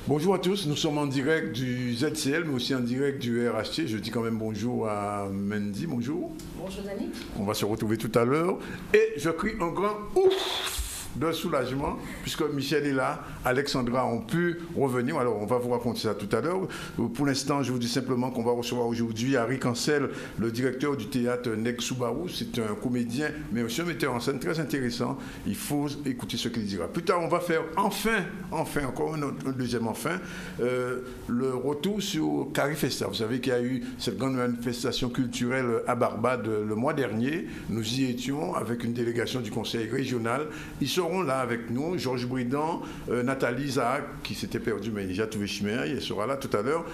Bonjour à tous, nous sommes en direct du ZCL, mais aussi en direct du RHT. Je dis quand même bonjour à Mendy, bonjour. Bonjour Dani. On va se retrouver tout à l'heure. Et je crie un grand ouf de soulagement, puisque Michel est là, Alexandra ont pu revenir. Alors, on va vous raconter ça tout à l'heure. Pour l'instant, je vous dis simplement qu'on va recevoir aujourd'hui Harry Cancel, le directeur du théâtre Neg Soubarou. C'est un comédien, mais aussi un metteur en scène très intéressant. Il faut écouter ce qu'il dira. Plus tard, on va faire enfin, encore un deuxième enfin, le retour sur Carifesta. Vous savez qu'il y a eu cette grande manifestation culturelle à Barbade le mois dernier. Nous y étions avec une délégation du conseil régional. Ils seront là avec nous, Georges Bridan, Nathalie Isaac, qui s'était perdue, mais déjà trouvé chemin, elle sera là tout à l'heure.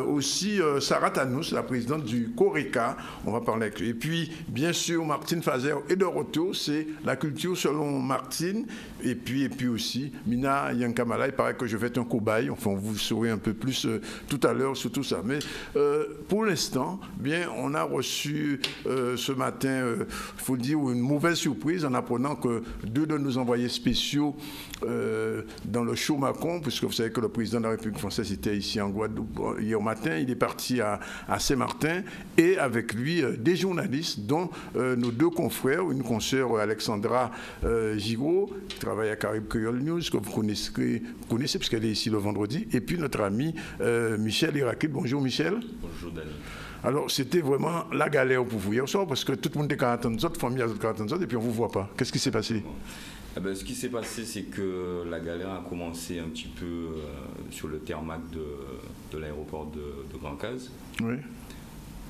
Aussi Sarah Tanous, la présidente du CORECA, on va parler avec lui. Et puis, bien sûr, Martine Fazer est de retour, c'est la culture selon Martine. Et puis aussi, Mina Yankamala, il paraît que je vais être un cobaye, enfin, vous saurez un peu plus tout à l'heure sur tout ça. Mais pour l'instant, bien, on a reçu ce matin, il faut le dire, une mauvaise surprise en apprenant que deux de nos envoyés spéciaux dans le show Macon, puisque vous savez que le président de la République française était ici en Guadeloupe hier matin, il est parti à Saint-Martin, et avec lui des journalistes, dont nos deux confrères, une consoeur Alexandra Giraud, qui travaille à Caraïbes Creole News, que vous connaissez puisqu'elle est ici le vendredi, et puis notre ami Michel Irakil. Bonjour Michel. Bonjour Dani. Alors, c'était vraiment la galère pour vous hier soir, parce que tout le monde était 40 autres, famille à 40 autres, et puis on ne vous voit pas. Qu'est-ce qui s'est passé? Ce qui s'est passé, c'est que la galère a commencé un petit peu sur le tarmac de l'aéroport de Grand-Case, oui,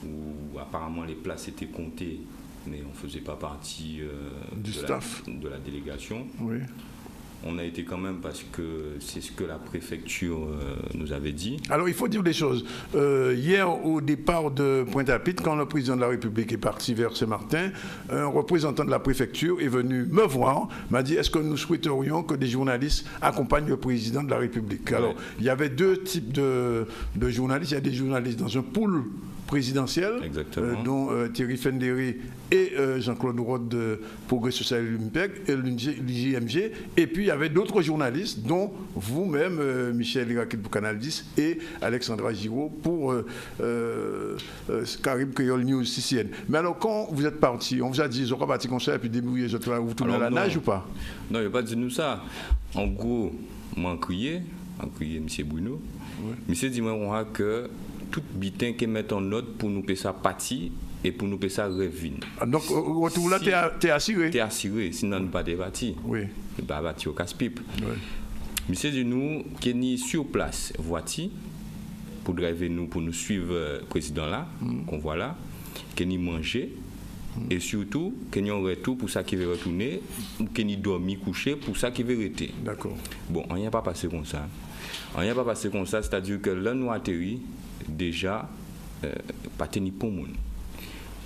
où apparemment les places étaient comptées, mais on ne faisait pas partie du staff de la délégation. Oui. On a été quand même parce que c'est ce que la préfecture nous avait dit. Alors il faut dire des choses. Hier, au départ de Pointe-à-Pitre, quand le président de la République est parti vers Saint-Martin, un représentant de la préfecture est venu me voir, m'a dit est-ce que nous souhaiterions que des journalistes accompagnent le président de la République. Alors il y avait deux types de journalistes. Il y a des journalistes dans un pool présidentiel, dont Thierry Fenderi et Jean-Claude Rode de Progrès Social et l'IJMG. Et puis il y avait d'autres journalistes, dont vous-même, Michel Irakil pour Canal 10 et Alexandra Giraud pour Caraïbes Creole News CCN. Mais alors quand vous êtes parti, on vous a dit ils ont parti comme ça et puis débrouillé, vous tournez à la nage ou pas? Non, il n'y a pas dit nous ça. En gros, moi, crié M. Bruno. Oui. M. dit moi que tout bitin qui met en note pour nous payer ça parti et pour nous payer ça revine. Donc, au retour là, tu es assuré? Tu es assuré, sinon nous pas de bâti. Oui. Nous pas bâti au casse-pipe. Oui. Monsieur dit nous, qui est sur place, voiture, pour driver nous, pour nous suivre le président là, qu'on voit là, qui est manger, et surtout, qu'il y a un retour pour ça qui veut retourner, ou qu'il y a dormi, couché, pour ça qui veut rester. D'accord. Bon, on n'y a pas passé comme ça. On n'y a pas passé comme ça, c'est-à-dire que là, nous atterri, déjà, pas tenir pour monde.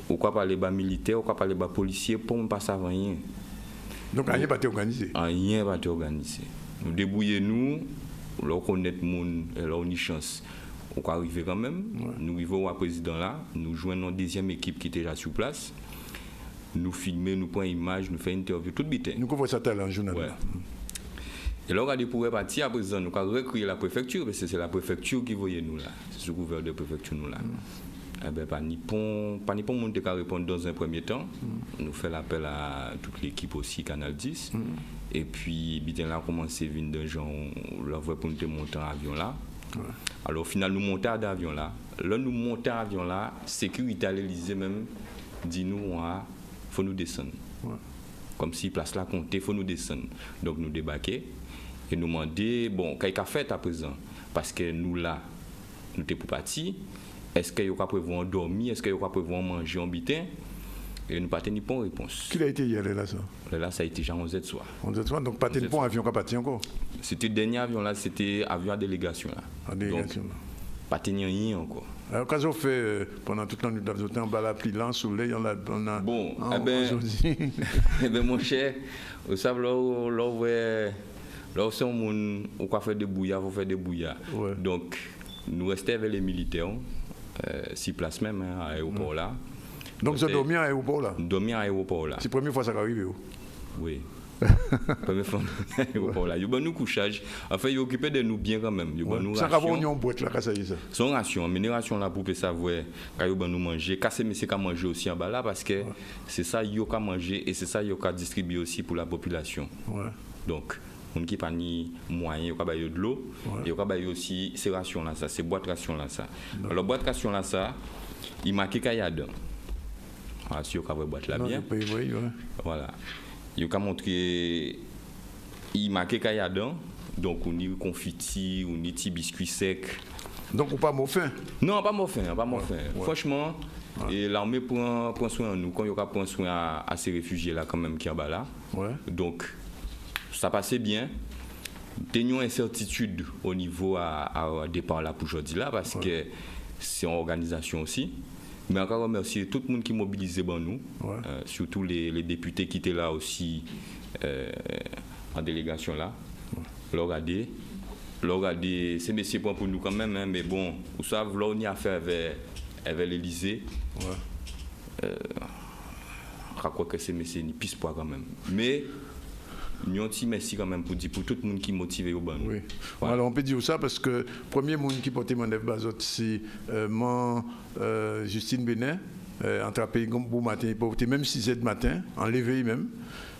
Ou quoi parler bas militaire, ou quoi parler bas policier, pour ne pas savoir rien. Donc rien pas été organisé. Rien pas été organisé. Nous débrouillons nous, là connaître monde, là on a chance. On peut arriver quand même. Ouais. Nous arrivons au président là, nous joignons une deuxième équipe qui était là sur place. Nous filmons, nous prenons image, nous faisons une interview, tout bité. Nous couvrons ça en journal. Ouais. Et là, on a dit pour partir à présent, nous avons recréé la préfecture, parce que c'est la préfecture qui voyait nous là. C'est le gouverneur de la préfecture nous là. Eh bien, pas ni pour monde qui répondre dans un premier temps. Nous faisons l'appel à toute l'équipe aussi, Canal 10. Et puis, bien là, on a commencé à venir des gens, leur voie pour nous monter en avion là. Ouais. Alors, au final, nous montons à l'avion là. Là, nous montons à l'avion là, sécurité à l'Élysée même, dit nous, il faut nous descendre. Ouais. Comme si place là comptait, il faut nous descendre. Donc, nous débarquer. Et nous demander, bon, qu'est-ce qu'on fait à présent? Parce que nous là, nous sommes pour partir. Est-ce qu'il y a prévoir dormir? Est-ce qu'il y a prévoir manger en bitin? Et nous n'avons pas tenu pas réponse. Qui a été hier là ça? Là, ça a été déjà 11h de soir. 11h de soir, donc pas tenu pas avion qui a parti encore? C'était le dernier avion là, c'était avion à délégation là. À délégation donc, pas tenu rien encore. Alors, quand on fait pendant toute la nuit d'avion, on va l'appeler là, soleil, on a. Bon, eh ben, mon cher, vous savez, là, c'est un monde où on fait des bouillards, on fait des bouillards. Ouais. Donc, nous restons avec les militaires, 6 places même à l'aéroport là. Donc, vous dormez à l'aéroport là? Dormir à l'aéroport là. C'est la première fois que ça arrive? Oui. Première fois, là, il y a nous couchage. Enfin, il occupé de nous bien quand même. Il y a nous ça va on en boîte là, ça y est ça. Son ration, mais ration là pour savoir quand il nous manger, casser mais c'est qu'à manger aussi en bas là parce que c'est ça il y a qu'à manger et c'est ça il y a qu'à distribuer aussi pour la population. Donc on qui pas ni moyen, il y a qu'à de l'eau, il y a qu'à aussi ces rations là ça, ces boîtes ration là ça. Alors boîte ration là ça, il marque qu'il y a dedans. Ah, si vous avez boîte là bien. Voilà. Il a montré il marque qu'il y a dedans. Donc on y confiti, on y petit biscuit sec. Donc on pas faim. Non, pas faim, pas faim. Franchement, et l'armée prend soin de nous quand il y a prend soin à ces réfugiés là quand même qui en bas là. Donc ça passait bien. Tenions incertitude au niveau à départ là pour aujourd'hui là parce que c'est une organisation aussi. Mais encore remercier tout le monde qui mobilisait bon nous, surtout les députés qui étaient là aussi en délégation là. Leur regarder, c'est messieurs pour nous quand même, hein, mais bon, vous savez, là on y a affaire avec l'Élysée. Je crois que c'est messieurs ni pisse pas quand même. Mais nous avons dit merci quand même pour tout le monde qui est motivé au bon. Oui. Voilà. Alors on peut dire ça parce que le premier monde qui portait mon bazot c'est Justine Benet, entrapé bon matin, il portait même 6h du matin, en l'éveil même.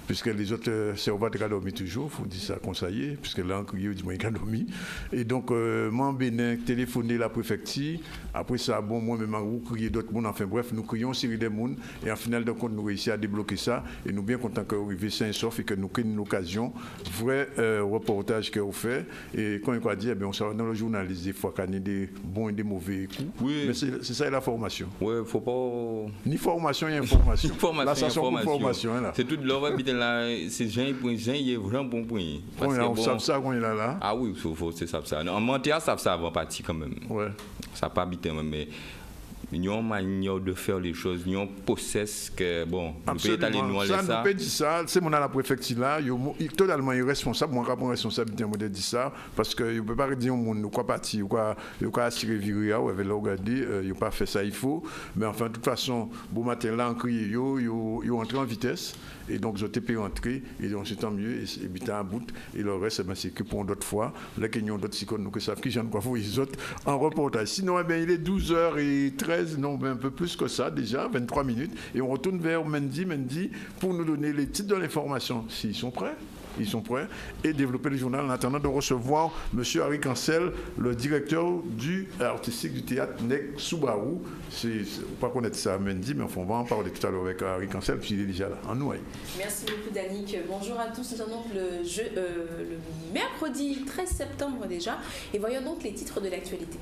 Puisque les autres servants ont dormi toujours, il faut dire ça conseiller, puisque là, il dit qu'ils ont dormi. Et donc, moi, Bénin, téléphoné la préfecture. Après ça, bon, moi-même, vous criez d'autres monde. Enfin bref, nous crions une série de monde. Et en final de compte, nous réussissons à débloquer ça. Et nous sommes bien contents que vous arriviez sain et sauf et que nous créons une occasion, vrai reportage que vous faites. Et quand on dit, on sort dans le journaliste des fois qu'il y a des bons et des mauvais coups. Oui. Mais c'est ça la formation. Oui, il ne faut pas. Ni formation, ni information. Formation. C'est tout leur là, c'est Jean il est vraiment bon point. On savent ça quand il est là. Ah oui, c'est ça. En Montréal, ça avant parti quand même. Ouais. Ça pas habité mais ils ont une manière de faire les choses, ils ont possède que bon, nous peut aller nous aller ça. Ça nous peut dire ça, c'est mon à la préfecture là, il est totalement irresponsable, moi je prends responsabilité de dire ça parce que il peut pas dire au monde nous quoi partir ou quoi assurer viria ou avec regarder, il pas fait ça il faut, mais enfin de toute façon, bon matin là on crie yo entré en vitesse. Et donc, je t'ai rentré, et donc c'est tant mieux, et puis t'as un bout, et le reste, c'est que pour d'autres fois, là, qu'il y a d'autres icônes, nous que savent qui j'en quoi vous, les autres, en reportage. Sinon, eh bien, il est 12h13, non, un peu plus que ça, déjà, 23 minutes, et on retourne vers Mendy, pour nous donner les titres de l'information, s'ils sont prêts. Ils sont prêts et développer le journal en attendant de recevoir M. Harry Cancel, le directeur artistique du théâtre Nek Soubarou. On ne peut pas connaître ça à Mendy, mais enfin, on va en parler tout à l'heure avec Harry Cancel, puisqu'il est déjà là, en Nouaille. Merci beaucoup, Danick. Bonjour à tous. Nous sommes donc le mercredi 13 septembre déjà. Et voyons donc les titres de l'actualité.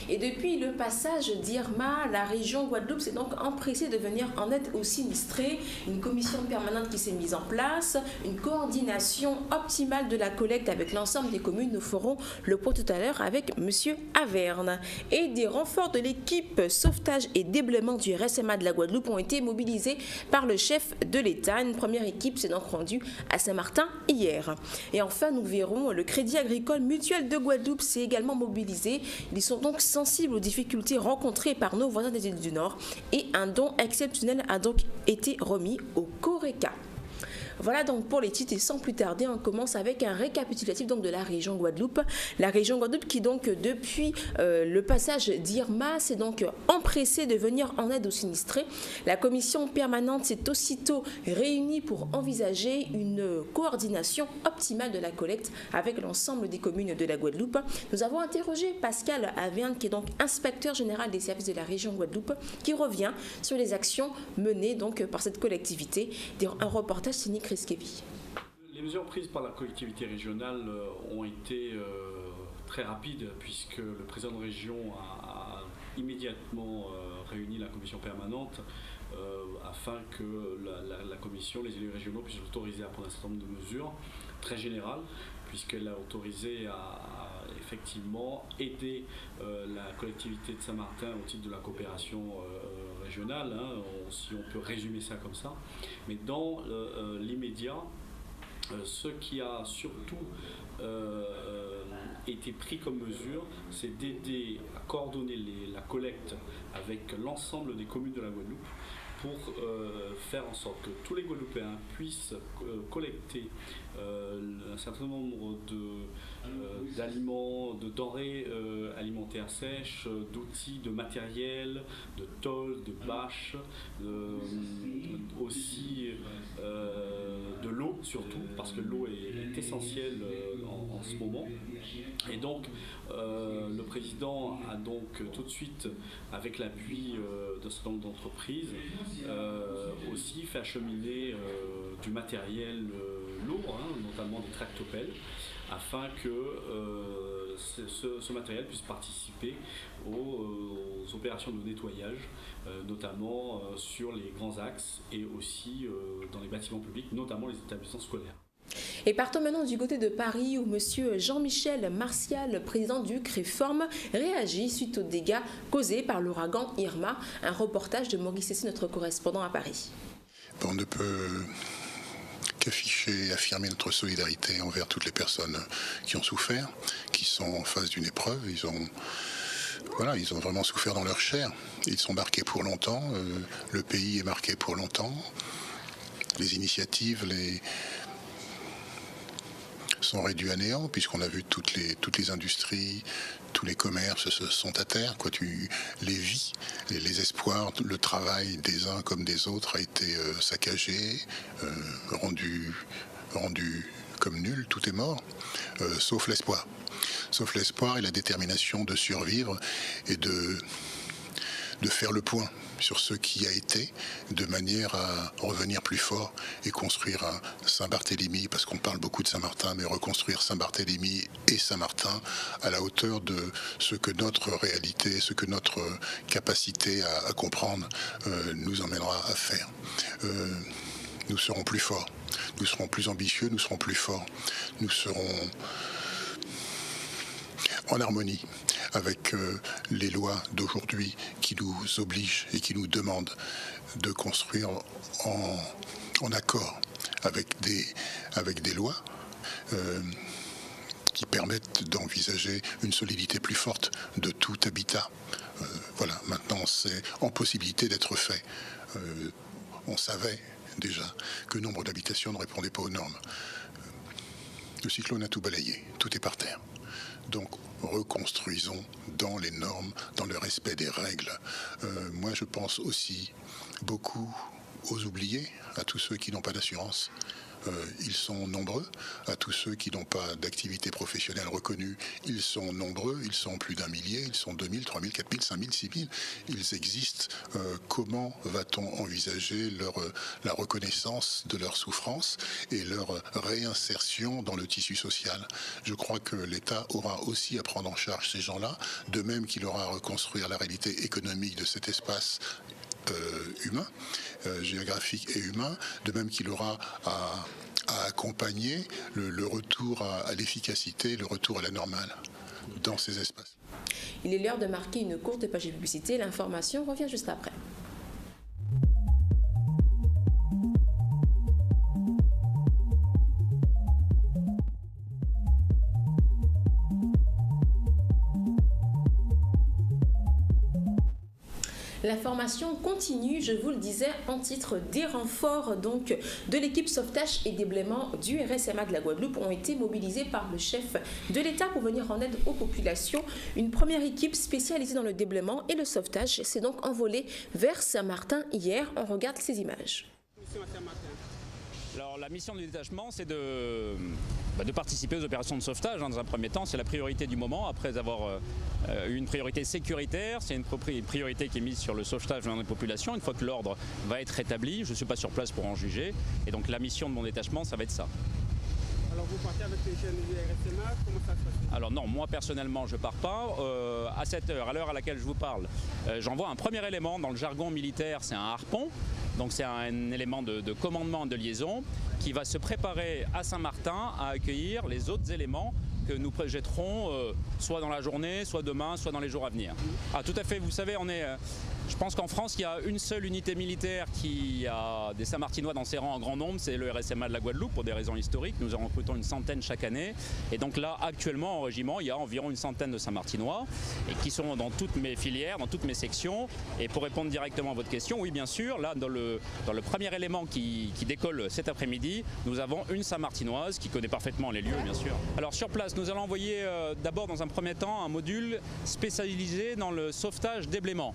Et depuis le passage d'Irma, la région Guadeloupe s'est donc empressée de venir en aide aux sinistrés. Une commission permanente qui s'est mise en place, une coordination optimale de la collecte avec l'ensemble des communes. Nous ferons le point tout à l'heure avec M. Averne. Et des renforts de l'équipe sauvetage et déblaiement du RSMA de la Guadeloupe ont été mobilisés par le chef de l'État. Une première équipe s'est donc rendue à Saint-Martin hier. Et enfin, nous verrons le Crédit Agricole Mutuel de Guadeloupe s'est également mobilisé. Ils sont donc sensibles aux difficultés rencontrées par nos voisins des îles du Nord et un don exceptionnel a donc été remis au Coreca. Voilà donc pour les titres et sans plus tarder, on commence avec un récapitulatif donc de la région Guadeloupe. La région Guadeloupe qui donc depuis le passage d'Irma s'est donc empressée de venir en aide aux sinistrés. La commission permanente s'est aussitôt réunie pour envisager une coordination optimale de la collecte avec l'ensemble des communes de la Guadeloupe. Nous avons interrogé Pascal Averne qui est donc inspecteur général des services de la région Guadeloupe qui revient sur les actions menées donc par cette collectivité. Un reportage signé Chris. Les mesures prises par la collectivité régionale ont été très rapides puisque le président de région a immédiatement réuni la commission permanente afin que la commission, les élus régionaux puissent autoriser à prendre un certain nombre de mesures très générales puisqu'elle a autorisé à effectivement aider la collectivité de Saint-Martin au titre de la coopération régionale, hein, si on peut résumer ça comme ça. Mais dans l'immédiat, ce qui a surtout été pris comme mesure, c'est d'aider à coordonner la collecte avec l'ensemble des communes de la Guadeloupe pour faire en sorte que tous les Guadeloupéens puissent collecter un certain nombre d'aliments, de denrées alimentaires sèches, d'outils, de matériel, de tôles, de bâches, aussi de l'eau surtout, parce que l'eau est essentielle en ce moment. Et donc le président a donc tout de suite, avec l'appui d'un certain nombre d'entreprises, aussi fait acheminer du matériel lourd, notamment des tractopelles, afin que ce matériel puisse participer aux opérations de nettoyage, notamment sur les grands axes et aussi dans les bâtiments publics, notamment les établissements scolaires. Et partons maintenant du côté de Paris où M. Jean-Michel Martial, président du CREFORM, réagit suite aux dégâts causés par l'ouragan Irma. Un reportage de Maurice Cessy, notre correspondant à Paris. On ne peut qu'afficher, affirmer notre solidarité envers toutes les personnes qui ont souffert, qui sont en face d'une épreuve. Ils ont vraiment souffert dans leur chair. Ils sont marqués pour longtemps. Le pays est marqué pour longtemps. Les initiatives, sont réduits à néant, puisqu'on a vu toutes les industries, tous les commerces se sont à terre. Les vies, les espoirs, le travail des uns comme des autres a été saccagé, rendu comme nul, tout est mort, sauf l'espoir. Sauf l'espoir et la détermination de survivre et de faire le point sur ce qui a été, de manière à revenir plus fort et construire un Saint-Barthélemy, parce qu'on parle beaucoup de Saint-Martin, mais reconstruire Saint-Barthélemy et Saint-Martin à la hauteur de ce que notre réalité, ce que notre capacité à comprendre nous emmènera à faire. Nous serons plus forts, nous serons plus ambitieux, nous serons plus forts, nous serons en harmonie avec les lois d'aujourd'hui qui nous obligent et qui nous demandent de construire en accord avec des lois qui permettent d'envisager une solidité plus forte de tout habitat. Voilà, maintenant c'est en possibilité d'être fait. On savait déjà que nombre d'habitations ne répondaient pas aux normes. Le cyclone a tout balayé, tout est par terre. Donc reconstruisons dans les normes, dans le respect des règles. Moi je pense aussi beaucoup aux oubliés, à tous ceux qui n'ont pas d'assurance. Ils sont nombreux, à tous ceux qui n'ont pas d'activité professionnelle reconnue. Ils sont nombreux, ils sont plus d'un millier, ils sont 2000, 3000, 4000, 5000, 6000. Ils existent. Comment va-t-on envisager la reconnaissance de leur souffrance et leur réinsertion dans le tissu social? Je crois que l'État aura aussi à prendre en charge ces gens-là, de même qu'il aura à reconstruire la réalité économique de cet espace humain, géographique et humain, de même qu'il aura à accompagner le retour à l'efficacité, le retour à la normale dans ces espaces. Il est l'heure de marquer une courte page de publicité. L'information revient juste après. La formation continue, je vous le disais, en titre. Des renforts donc de l'équipe sauvetage et déblaiement du RSMA de la Guadeloupe ont été mobilisés par le chef de l'État pour venir en aide aux populations. Une première équipe spécialisée dans le déblaiement et le sauvetage s'est donc envolée vers Saint-Martin hier. On regarde ces images. Alors la mission du détachement, c'est de participer aux opérations de sauvetage. Dans un premier temps, c'est la priorité du moment. Après avoir eu une priorité sécuritaire, c'est une priorité qui est mise sur le sauvetage dans les populations. Une fois que l'ordre va être rétabli, je ne suis pas sur place pour en juger. Et donc la mission de mon détachement, ça va être ça. Alors vous partez avec les jeunes du RSMA, comment ça se passe? Alors non, moi personnellement je ne pars pas. À cette heure, à l'heure à laquelle je vous parle, j'envoie un premier élément. Dans le jargon militaire, c'est un harpon. Donc c'est un élément de commandement, de liaison qui va se préparer à Saint-Martin à accueillir les autres éléments que nous jetterons soit dans la journée, soit demain, soit dans les jours à venir. Ah tout à fait, vous savez, on est Je pense qu'en France, il y a une seule unité militaire qui a des Saint-Martinois dans ses rangs en grand nombre, c'est le RSMA de la Guadeloupe pour des raisons historiques. Nous en recrutons une centaine chaque année. Et donc là, actuellement, en régiment, il y a environ une centaine de Saint-Martinois et qui sont dans toutes mes filières, dans toutes mes sections. Et pour répondre directement à votre question, oui, bien sûr, là, dans le premier élément qui décolle cet après-midi, nous avons une Saint-Martinoise qui connaît parfaitement les lieux, bien sûr. Alors sur place, nous allons envoyer d'abord, dans un premier temps, un module spécialisé dans le sauvetage des blêments.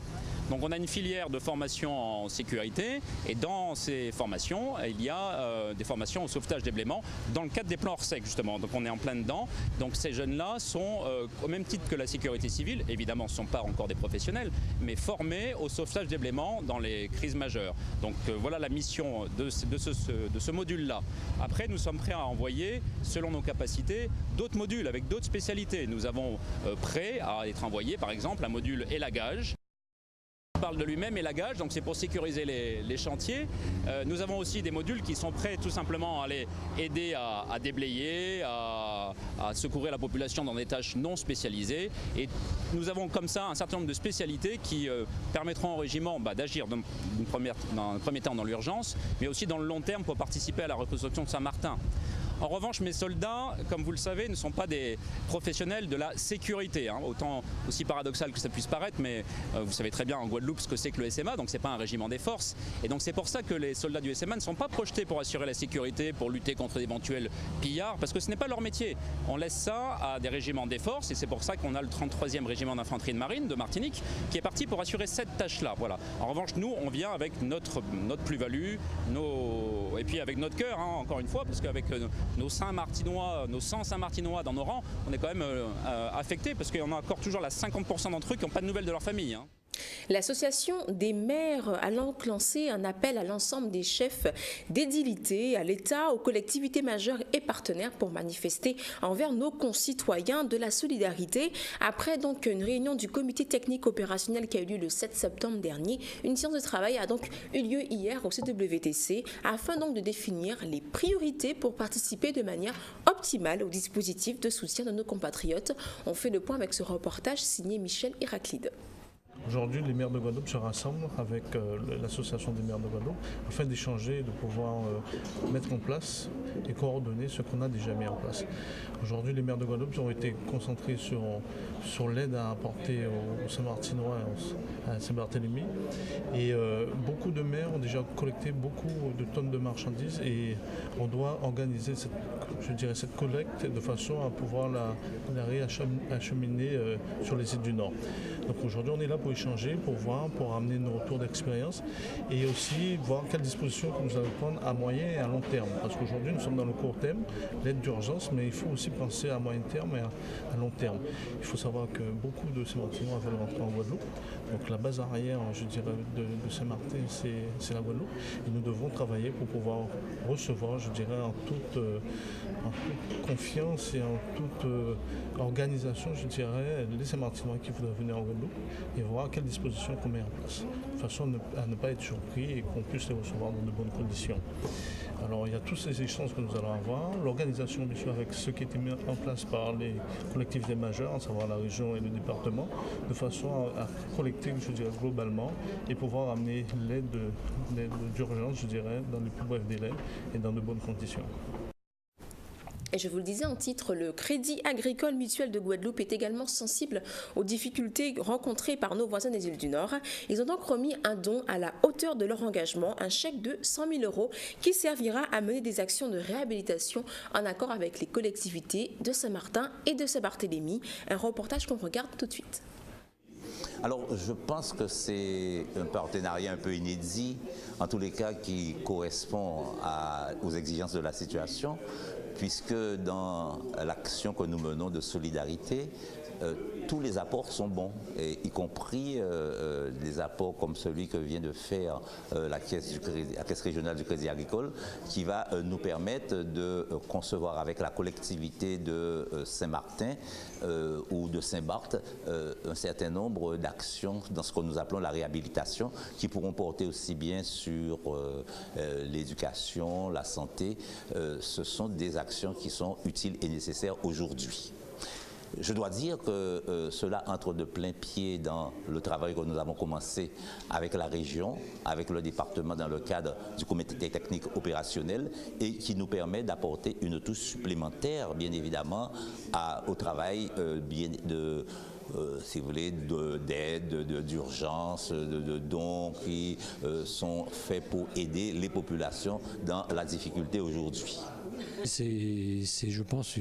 Donc on a une filière de formation en sécurité et dans ces formations, il y a des formations au sauvetage des blêments dans le cadre des plans Orsec justement. Donc on est en plein dedans. Donc ces jeunes-là sont au même titre que la sécurité civile, évidemment ce ne sont pas encore des professionnels, mais formés au sauvetage des blêments dans les crises majeures. Donc voilà la mission de ce module-là. Après nous sommes prêts à envoyer, selon nos capacités, d'autres modules avec d'autres spécialités. Nous avons prêt à être envoyé par exemple un module élagage. Parle de lui-même, élagage, donc c'est pour sécuriser les chantiers. Nous avons aussi des modules qui sont prêts tout simplement à aller aider à déblayer, à secourir la population dans des tâches non spécialisées. Et nous avons comme ça un certain nombre de spécialités qui permettront au régiment d'agir dans un premier temps dans l'urgence, mais aussi dans le long terme pour participer à la reconstruction de Saint-Martin. En revanche, mes soldats, comme vous le savez, ne sont pas des professionnels de la sécurité. Autant aussi paradoxal que ça puisse paraître, mais vous savez très bien en Guadeloupe ce que c'est que le SMA, donc c'est pas un régiment des forces. Et donc c'est pour ça que les soldats du SMA ne sont pas projetés pour assurer la sécurité, pour lutter contre d'éventuels pillards, parce que ce n'est pas leur métier. On laisse ça à des régiments des forces, et c'est pour ça qu'on a le 33e régiment d'infanterie de marine de Martinique, qui est parti pour assurer cette tâche-là. Voilà. En revanche, nous, on vient avec notre plus-value, et puis avec notre cœur, encore une fois, parce qu'avec nos Saint-Martinois, nos 100 Saint-Martinois dans nos rangs, on est quand même affectés parce qu'il y en a encore toujours 50% d'entre eux qui n'ont pas de nouvelles de leur famille. L'association des maires a donc lancé un appel à l'ensemble des chefs d'édilité, à l'État, aux collectivités majeures et partenaires pour manifester envers nos concitoyens de la solidarité. Après donc une réunion du comité technique opérationnel qui a eu lieu le 7 septembre dernier, une séance de travail a donc eu lieu hier au CWTC afin donc de définir les priorités pour participer de manière optimale au dispositif de soutien de nos compatriotes. On fait le point avec ce reportage signé Michel Héraclide. Aujourd'hui, les maires de Guadeloupe se rassemblent avec l'association des maires de Guadeloupe afin d'échanger et de pouvoir mettre en place et coordonner ce qu'on a déjà mis en place. Aujourd'hui, les maires de Guadeloupe ont été concentrés sur l'aide à apporter aux Saint-Martinois et à Saint-Barthélemy. Et beaucoup de maires ont déjà collecté beaucoup de tonnes de marchandises et on doit organiser cette collecte de façon à pouvoir la réacheminer sur les îles du Nord. Donc aujourd'hui, on est là pour échanger, pour voir, pour amener nos retours d'expérience et aussi voir quelles dispositions nous allons prendre à moyen et à long terme. Parce qu'aujourd'hui, nous sommes dans le court terme, l'aide d'urgence, mais il faut aussi penser à moyen terme et à long terme. Il faut savoir que beaucoup de Saint-Martinois veulent rentrer en Guadeloupe. Donc la base arrière, je dirais, de Saint-Martin, c'est la Guadeloupe. Et nous devons travailler pour pouvoir recevoir, je dirais, en toute confiance et en toute organisation, je dirais, les Saint-Martinois qui voudraient venir en Guadeloupe et voir quelles dispositions qu'on met en place, de façon à ne pas être surpris et qu'on puisse les recevoir dans de bonnes conditions. Alors il y a tous ces échanges que nous allons avoir, l'organisation bien sûr avec ce qui a été mis en place par les collectivités majeures, à savoir la région et le département, de façon à collecter, je dirais, globalement et pouvoir amener l'aide d'urgence, je dirais, dans les plus brefs délais et dans de bonnes conditions. Et je vous le disais en titre, le Crédit Agricole Mutuel de Guadeloupe est également sensible aux difficultés rencontrées par nos voisins des îles du Nord. Ils ont donc remis un don à la hauteur de leur engagement, un chèque de 100 000 € qui servira à mener des actions de réhabilitation en accord avec les collectivités de Saint-Martin et de Saint-Barthélemy. Un reportage qu'on regarde tout de suite. Alors, je pense que c'est un partenariat un peu inédit, en tous les cas qui correspond aux exigences de la situation, puisque dans l'action que nous menons de solidarité, tous les apports sont bons, y compris des apports comme celui que vient de faire la Caisse régionale du Crédit Agricole, qui va nous permettre de concevoir avec la collectivité de Saint-Martin ou de Saint-Barth un certain nombre d'actions dans ce que nous appelons la réhabilitation, qui pourront porter aussi bien sur l'éducation, la santé. Ce sont des actions qui sont utiles et nécessaires aujourd'hui. Je dois dire que cela entre de plein pied dans le travail que nous avons commencé avec la région, avec le département dans le cadre du comité technique opérationnel et qui nous permet d'apporter une touche supplémentaire, bien évidemment, au travail si vous voulez, d'aide, d'urgence, de dons qui sont faits pour aider les populations dans la difficulté aujourd'hui. C'est, je pense,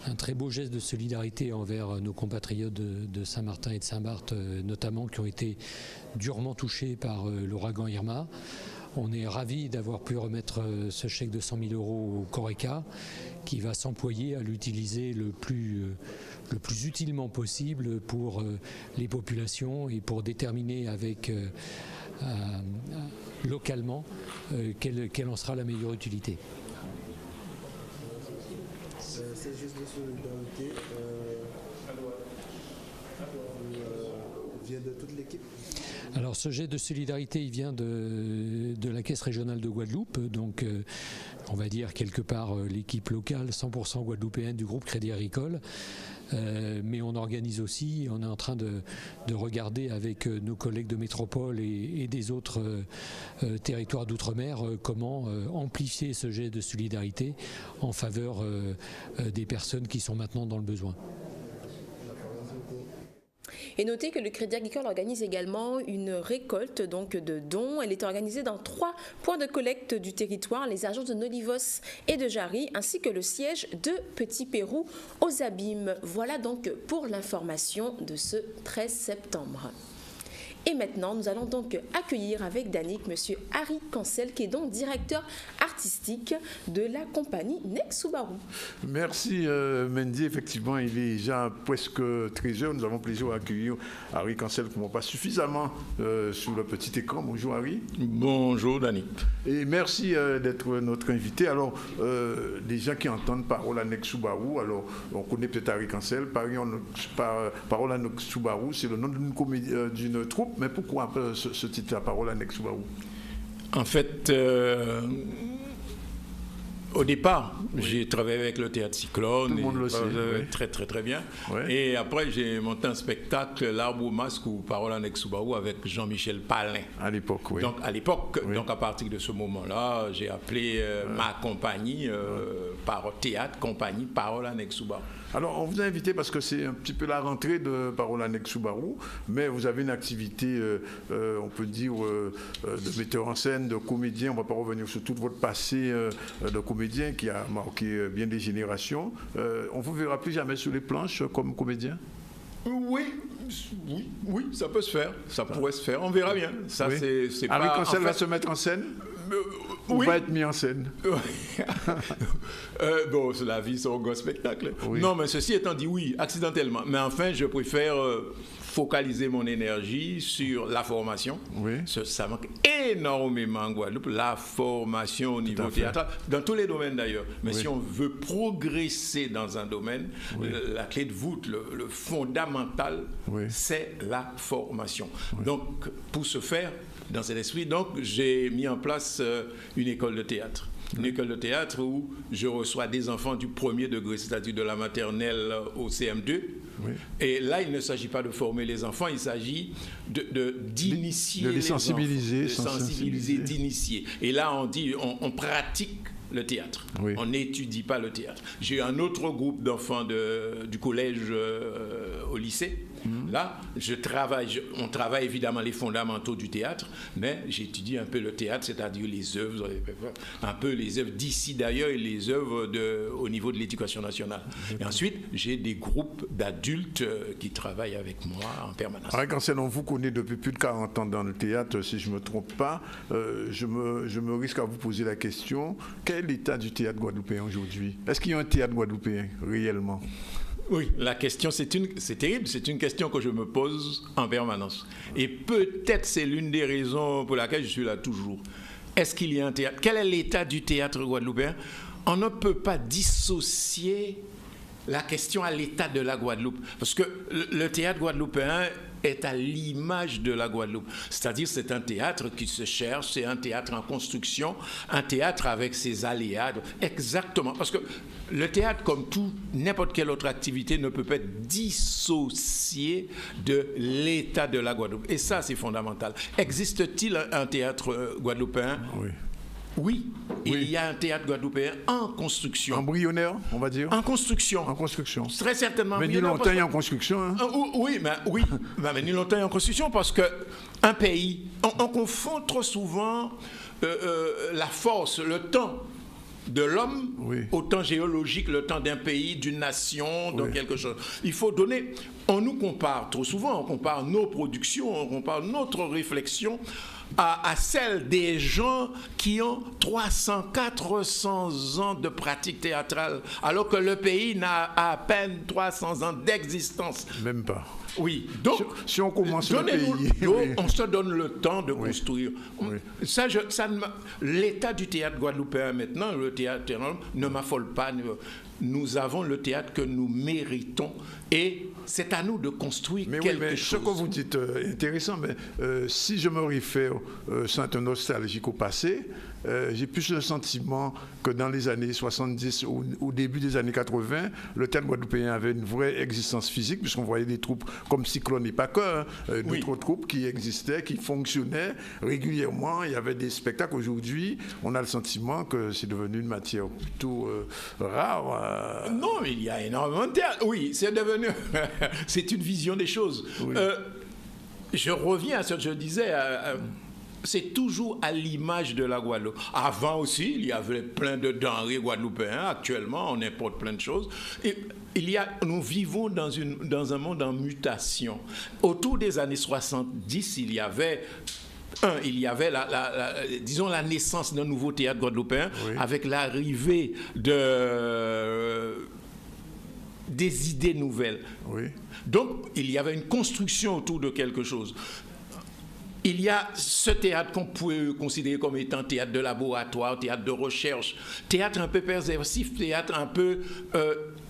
un très beau geste de solidarité envers nos compatriotes de Saint-Martin et de Saint-Barth, notamment, qui ont été durement touchés par l'ouragan Irma. On est ravis d'avoir pu remettre ce chèque de 100 000 € au Coreca, qui va s'employer à l'utiliser le plus utilement possible pour les populations et pour déterminer localement quelle en sera la meilleure utilité. C'est juste de solidarité vient de toute l'équipe. Alors ce jet de solidarité, il vient de la Caisse régionale de Guadeloupe, donc on va dire quelque part l'équipe locale 100% guadeloupéenne du groupe Crédit Agricole. Mais on organise aussi, on est en train de regarder avec nos collègues de métropole et des autres territoires d'outre-mer comment amplifier ce jet de solidarité en faveur des personnes qui sont maintenant dans le besoin. Et notez que le Crédit Agricole organise également une récolte donc de dons. Elle est organisée dans 3 points de collecte du territoire, les agences de Nolivos et de Jarry, ainsi que le siège de Petit Pérou aux Abîmes. Voilà donc pour l'information de ce 13 septembre. Et maintenant, nous allons donc accueillir avec Danick monsieur Harry Cancel, qui est donc directeur artistique de la compagnie Next Subaru. Merci Mendy, effectivement, il est déjà presque 13h. Nous avons plaisir à accueillir Harry Cancel, qu'on ne voit pas suffisamment sur le petit écran. Bonjour Harry. Bonjour Danick. Et merci d'être notre invité. Alors, les gens qui entendent Parole à Next Subaru, alors on connaît peut-être Harry Cancel. Parole à Next Subaru, c'est le nom d'une troupe. Mais pourquoi un peu ce titre, la Parole à Next Subaru? En fait, au départ, j'ai travaillé avec le théâtre Cyclone. Tout le monde le sait. Très, très, très bien. Ouais. Et après, j'ai monté un spectacle, L'Arbre au masque ou Parole à Next Subaru avec Jean-Michel Palin. À l'époque, oui. Donc, donc à partir de ce moment-là, j'ai appelé ma compagnie par théâtre, compagnie Parole à Next Subaru. Alors, on vous a invité parce que c'est un petit peu la rentrée de Parole à Next Subaru, mais vous avez une activité, on peut dire, de metteur en scène, de comédien. On ne va pas revenir sur tout votre passé de comédien qui a marqué bien des générations. On ne vous verra plus jamais sur les planches comme comédien? Oui, ça peut se faire. Ça pourrait se faire. On verra bien. Ça, oui. c'est Harry Cancel va se mettre en scène? Ou va être mis en scène? Bon, la vie, c'est un grand spectacle. Oui. Non, mais ceci étant dit, oui, accidentellement. Mais enfin, je préfère focaliser mon énergie sur la formation. Oui. Ça manque énormément en Guadeloupe, la formation au niveau théâtral, dans tous les domaines d'ailleurs. Mais si on veut progresser dans un domaine, la clé de voûte, le fondamental, c'est la formation. Donc, pour ce faire, dans cet esprit, donc j'ai mis en place une école de théâtre. Une école de théâtre où je reçois des enfants du premier degré, c'est-à-dire de la maternelle au CM2. Oui. Et là, il ne s'agit pas de former les enfants, il s'agit d'initier de les sensibiliser, d'initier. Et là, on pratique le théâtre. Oui. On n'étudie pas le théâtre. J'ai un autre groupe d'enfants du collège au lycée. Là, on travaille évidemment les fondamentaux du théâtre, mais j'étudie un peu le théâtre, c'est-à-dire les œuvres, un peu les œuvres d'ici d'ailleurs et les œuvres au niveau de l'éducation nationale. Et ensuite, j'ai des groupes d'adultes qui travaillent avec moi en permanence. Harry Cancel, on vous connaît depuis plus de 40 ans dans le théâtre, si je ne me trompe pas. Je me risque à vous poser la question, quel est l'état du théâtre guadeloupéen aujourd'hui? Est-ce qu'il y a un théâtre guadeloupéen réellement? Oui, la question, c'est terrible, c'est une question que je me pose en permanence. Et peut-être c'est l'une des raisons pour laquelle je suis là toujours. Est-ce qu'il y a un théâtre? Quel est l'état du théâtre guadeloupéen? On ne peut pas dissocier la question à l'état de la Guadeloupe. Parce que le théâtre guadeloupéen est à l'image de la Guadeloupe. C'est-à-dire c'est un théâtre qui se cherche, c'est un théâtre en construction, un théâtre avec ses aléas. Exactement, parce que le théâtre, comme n'importe quelle autre activité, ne peut pas être dissocié de l'état de la Guadeloupe. Et ça, c'est fondamental. Existe-t-il un théâtre guadeloupéen? Oui. Oui, il y a un théâtre guadeloupéen en construction. Embryonnaire, on va dire. En construction. En construction. Très certainement. Mais ni longtemps il est en construction. Hein. Oui, mais ni longtemps il est en construction parce que un pays, on confond trop souvent la force, le temps de l'homme au temps géologique, le temps d'un pays, d'une nation, de quelque chose. Il faut donner... On nous compare trop souvent, on compare nos productions, on compare notre réflexion à celle des gens qui ont 300, 400 ans de pratique théâtrale, alors que le pays n'a à peine 300 ans d'existence. Même pas. Oui, donc si on commence le pays, on se donne le temps de construire. L'état du théâtre guadeloupéen maintenant, le théâtre ne m'affole pas. Nous avons le théâtre que nous méritons et c'est à nous de construire quelque chose. Ce que vous dites est intéressant, mais si je me réfère sans être nostalgique au passé, j'ai plus le sentiment que dans les années 70 ou au début des années 80, le théâtre guadeloupéen avait une vraie existence physique, puisqu'on voyait des troupes comme Cyclone et pas que, d'autres troupes qui existaient, qui fonctionnaient régulièrement. Il y avait des spectacles. Aujourd'hui, on a le sentiment que c'est devenu une matière plutôt rare. Non, il y a énormément de théâtre. Oui, c'est devenu... c'est une vision des choses. Oui. Je reviens à ce que je disais... c'est toujours à l'image de la Guadeloupe. Avant aussi, il y avait plein de denrées guadeloupéens. Actuellement, on importe plein de choses. Et nous vivons dans un monde en mutation. Autour des années 70, il y avait disons la naissance d'un nouveau théâtre guadeloupéen avec l'arrivée des idées nouvelles. Donc, il y avait une construction autour de quelque chose. Il y a ce théâtre qu'on peut considérer comme étant théâtre de laboratoire, théâtre de recherche, théâtre un peu perversif, théâtre un peu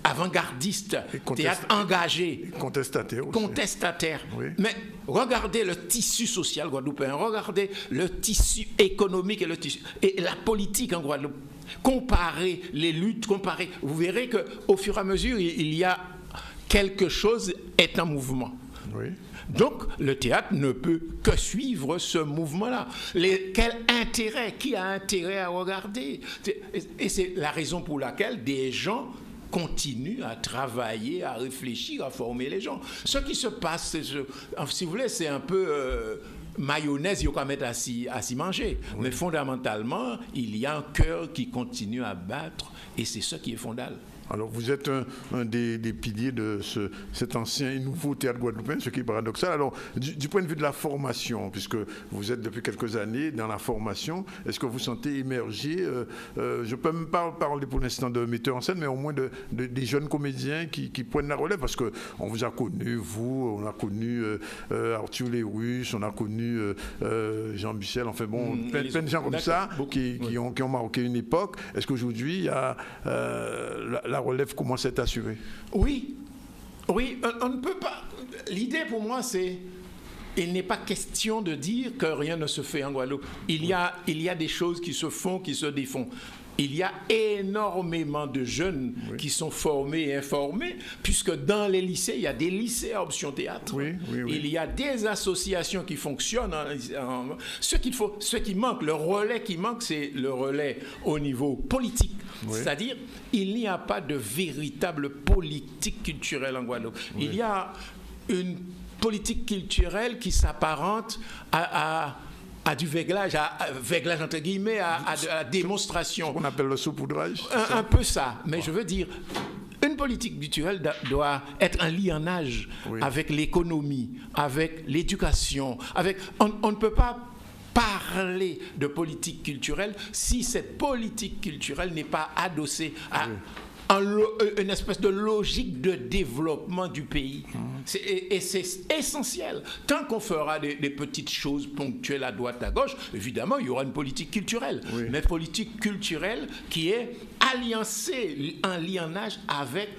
avant-gardiste, théâtre engagé. Contestataire aussi. Contestataire. Oui. Mais regardez le tissu social guadeloupéen, regardez le tissu économique et la politique en Guadeloupe. Comparez les luttes, vous verrez qu'au fur et à mesure, il y a quelque chose est en mouvement. Oui. Donc, le théâtre ne peut que suivre ce mouvement-là. Qui a intérêt à regarder? Et c'est la raison pour laquelle des gens continuent à travailler, à réfléchir, à former les gens. Ce qui se passe, si vous voulez, c'est un peu... mayonnaise, il y a qu'à mettre à s'y manger. Oui. Mais fondamentalement, il y a un cœur qui continue à battre et c'est ça qui est fondal. Alors, vous êtes un des piliers de cet ancien et nouveau théâtre guadeloupéen, ce qui est paradoxal. Alors, du point de vue de la formation, puisque vous êtes depuis quelques années dans la formation, est-ce que vous sentez émerger, je ne peux même pas parler pour l'instant de metteurs en scène, mais au moins des jeunes comédiens qui prennent la relève, parce qu'on vous a connu, on a connu Arthur Lérus, on a connu Jean-Michel, enfin bon, plein de gens comme ça qui ont marqué une époque. Est-ce qu'aujourd'hui, il y a la relève commence à être assurée? Oui, on ne peut pas. L'idée pour moi, c'est il n'est pas question de dire que rien ne se fait en Guadeloupe. Il y a des choses qui se font, qui se défont. Il y a énormément de jeunes qui sont formés et informés, puisque dans les lycées, il y a des lycées à option théâtre. Oui. Il y a des associations qui fonctionnent. Ce qui manque, le relais qui manque, c'est le relais au niveau politique. C'est-à-dire, il n'y a pas de véritable politique culturelle en Guadeloupe. Il y a une politique culturelle qui s'apparente à du véglage, véglage entre guillemets, à la démonstration. On appelle le saupoudrage. Un peu ça, mais je veux dire, une politique culturelle doit être un lienage avec l'économie, avec l'éducation, on ne peut pas parler de politique culturelle si cette politique culturelle n'est pas adossée à une espèce de logique de développement du pays. Et c'est essentiel. Tant qu'on fera des petites choses ponctuelles à droite, à gauche, évidemment, il y aura une politique culturelle. Mais politique culturelle qui est alliancée, un lienage avec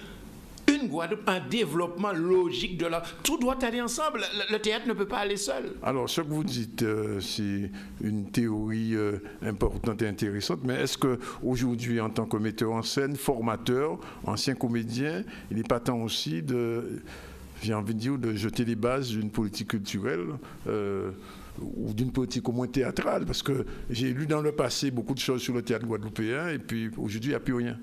une Guadeloupe, un développement logique de la... Tout doit aller ensemble. Le théâtre ne peut pas aller seul. Alors, ce que vous dites, c'est une théorie importante et intéressante, mais est-ce qu'aujourd'hui, en tant que metteur en scène, formateur, ancien comédien, il n'est pas temps aussi j'ai envie de dire, de jeter les bases d'une politique culturelle ou d'une politique au moins théâtrale, parce que j'ai lu dans le passé beaucoup de choses sur le théâtre guadeloupéen, et puis aujourd'hui, il n'y a plus rien.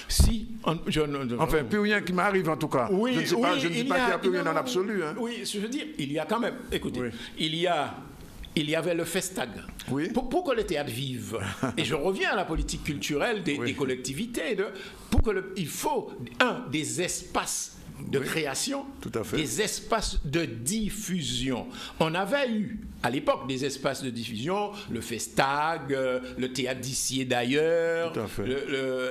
Si, enfin, plus rien qui m'arrive en tout cas. Oui, je ne sais pas, je ne dis pas qu'il n'y a plus rien dans l'absolu. Hein. Oui, je veux dire, il y a quand même, écoutez, il y avait le Festag. Oui. Pour que le théâtre vive, et je reviens à la politique culturelle des collectivités, il faut, des espaces de création, tout à fait, des espaces de diffusion. On avait eu, à l'époque, des espaces de diffusion, le Festag, le théâtre d'ici et d'ailleurs,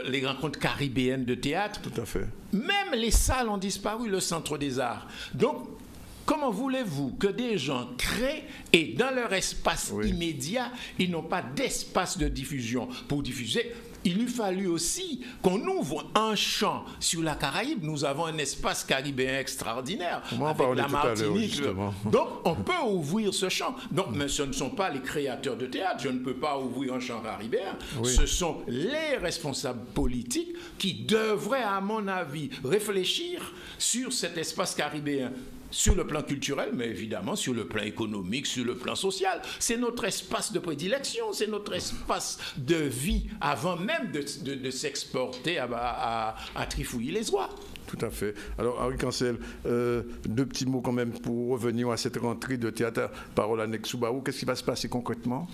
les rencontres caribéennes de théâtre. Tout à fait. Même les salles ont disparu, le Centre des Arts. Donc, comment voulez-vous que des gens créent et dans leur espace immédiat, ils n'ont pas d'espace de diffusion pour diffuser? Il eût fallu aussi qu'on ouvre un champ sur la Caraïbe. Nous avons un espace caribéen extraordinaire avec la Martinique. Donc, on peut ouvrir ce champ. Donc, mais ce ne sont pas les créateurs de théâtre. Je ne peux pas ouvrir un champ caribéen. Ce sont les responsables politiques qui devraient, à mon avis, réfléchir sur cet espace caribéen. Sur le plan culturel, mais évidemment sur le plan économique, sur le plan social. C'est notre espace de prédilection, c'est notre espace de vie avant même de s'exporter à trifouiller les oies. Tout à fait. Alors, Henri Cancel, deux petits mots quand même pour revenir à cette rentrée de théâtre Parole Annexe Soubarou. Qu'est-ce qui va se passer concrètement?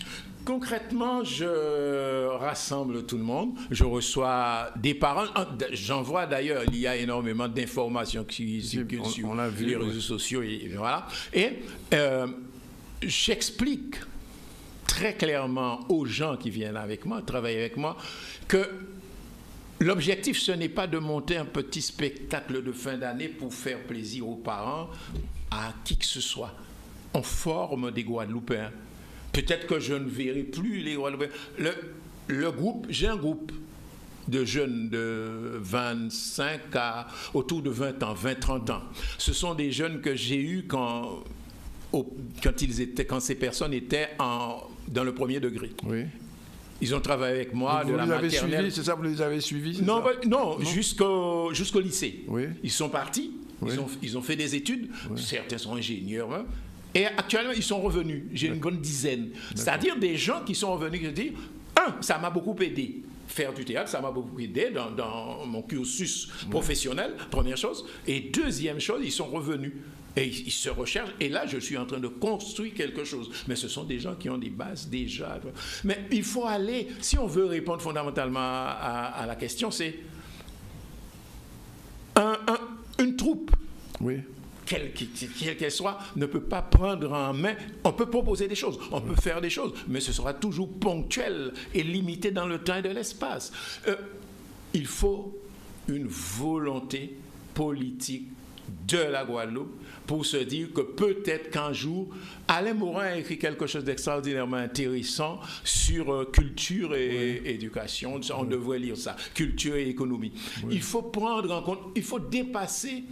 Concrètement, je rassemble tout le monde. Je reçois des parents. J'en vois d'ailleurs, il y a énormément d'informations qui circulent sur les réseaux sociaux. Et voilà. Et j'explique très clairement aux gens qui viennent avec moi, travailler avec moi, que l'objectif, ce n'est pas de monter un petit spectacle de fin d'année pour faire plaisir aux parents, à qui que ce soit. On forme des Guadeloupéens. Peut-être que je ne verrai plus les Guadeloupéens. Le groupe, j'ai un groupe de jeunes de 25 à autour de 20 ans, 20-30 ans. Ce sont des jeunes que j'ai eus quand ces personnes étaient dans le premier degré. Oui. Ils ont travaillé avec moi de la maternelle. C'est ça, vous les avez suivis? Non, jusqu'au lycée. Oui. Ils sont partis, ils ont fait des études, certains sont ingénieurs, hein, et actuellement ils sont revenus. J'ai une bonne dizaine. C'est-à-dire des gens qui sont revenus qui disent, ça m'a beaucoup aidé. Faire du théâtre, ça m'a beaucoup aidé dans mon cursus professionnel, première chose. Et deuxième chose, ils sont revenus. Et ils se recherchent. Et là, je suis en train de construire quelque chose. Mais ce sont des gens qui ont des bases déjà. Mais il faut aller, si on veut répondre fondamentalement à la question, c'est une troupe. Oui. Quelle qu'elle soit, ne peut pas prendre en main. On peut proposer des choses, on peut faire des choses, mais ce sera toujours ponctuel et limité dans le temps et de l'espace. Il faut une volonté politique de la Guadeloupe pour se dire que peut-être qu'un jour, Alain Morin a écrit quelque chose d'extraordinairement intéressant sur culture et éducation. On devrait lire ça, culture et économie. Il faut prendre en compte, il faut dépasser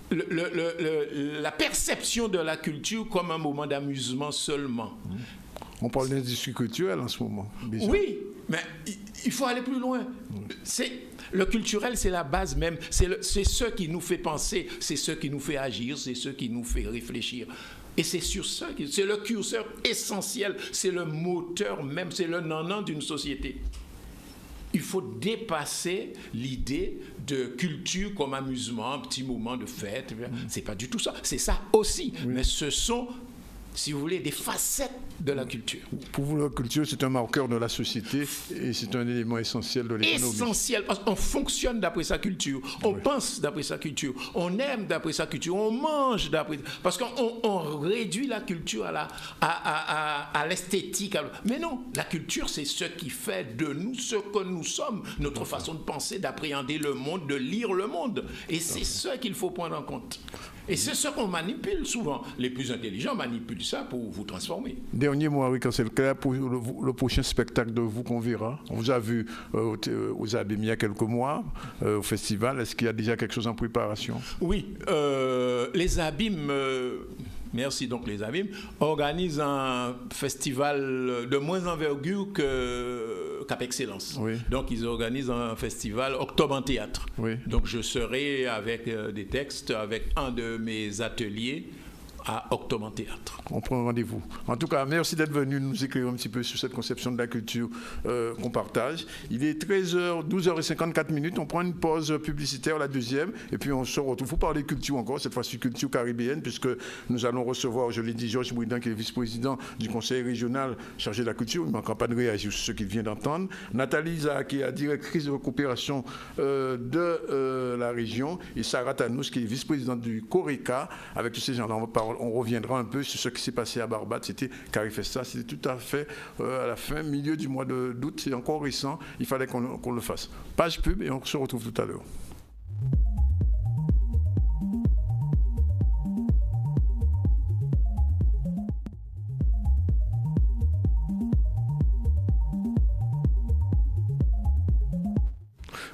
la perception de la culture comme un moment d'amusement seulement. On parle d'industrie culturelle en ce moment. Déjà. Oui, mais il faut aller plus loin. Le culturel, c'est la base même. C'est ce qui nous fait penser, c'est ce qui nous fait agir, c'est ce qui nous fait réfléchir. Et c'est sur ça, c'est le curseur essentiel, c'est le moteur même, c'est le nanan d'une société. Il faut dépasser l'idée de culture comme amusement, un petit moment de fête. C'est pas du tout ça. C'est ça aussi. Mais ce sont, si vous voulez, des facettes de la culture. Pour vous, la culture, c'est un marqueur de la société et c'est un élément essentiel de l'économie. Essentiel, parce qu'on fonctionne d'après sa culture, on pense d'après sa culture, on aime d'après sa culture, on mange d'après... Parce qu'on réduit la culture à l'esthétique. Mais non, la culture, c'est ce qui fait de nous ce que nous sommes, notre façon de penser, d'appréhender le monde, de lire le monde. Et c'est ça qu'il faut prendre en compte. Et c'est ce qu'on manipule souvent. Les plus intelligents manipulent ça pour vous transformer. Dernier mot, oui, quand c'est le cas, pour le prochain spectacle de vous qu'on verra. On vous a vu aux Abîmes il y a quelques mois au festival. Est-ce qu'il y a déjà quelque chose en préparation? Oui, les Abîmes... Merci donc les Abîmes, organisent un festival de moins envergure que Cap Excellence. Oui. Donc ils organisent un festival Octobre en théâtre. Oui. Donc je serai avec des textes, avec un de mes ateliers à Octobre en théâtre. On prend rendez-vous. En tout cas, merci d'être venu nous éclairer un petit peu sur cette conception de la culture qu'on partage. Il est 12h54. On prend une pause publicitaire, la deuxième, et puis on se retrouve. Il faut parler culture encore, cette fois-ci culture caribéenne, puisque nous allons recevoir, je l'ai dit, Georges Bouidan, qui est vice-président du conseil régional chargé de la culture. Il ne manquera pas de réagir sur ce qu'il vient d'entendre. Nathalie Zaha, qui est directrice de coopération de la région, et Sarah Tanous, qui est vice-présidente du CORECA. Avec tous ces gens-là, on reviendra un peu sur ce qui s'est passé à Barbade. C'était Carifesta, c'était tout à fait à la fin, milieu du mois d'août. C'est encore récent, il fallait qu'on le fasse. Page pub et on se retrouve tout à l'heure.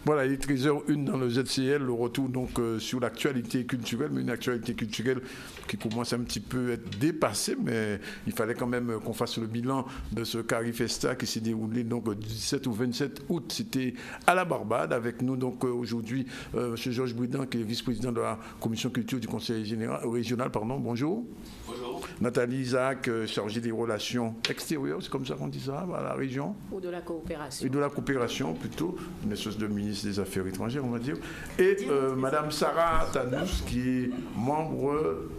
Voilà, il est 13h01 dans le ZCL, le retour donc sur l'actualité culturelle, mais une actualité culturelle qui commence un petit peu à être dépassée, mais il fallait quand même qu'on fasse le bilan de ce Carifesta qui s'est déroulé donc du 17 au 27 août. C'était à la Barbade, avec nous donc aujourd'hui M. Georges Bouidan, qui est vice-président de la commission culture du conseil régional. Bonjour. Bonjour. Nathalie Zaha, chargée des relations extérieures, c'est comme ça qu'on dit ça, à la région? Ou de la coopération. Et de la coopération, plutôt, une espèce de ministre des Affaires étrangères, on va dire. Et Madame Sarah Tanous, qui est membre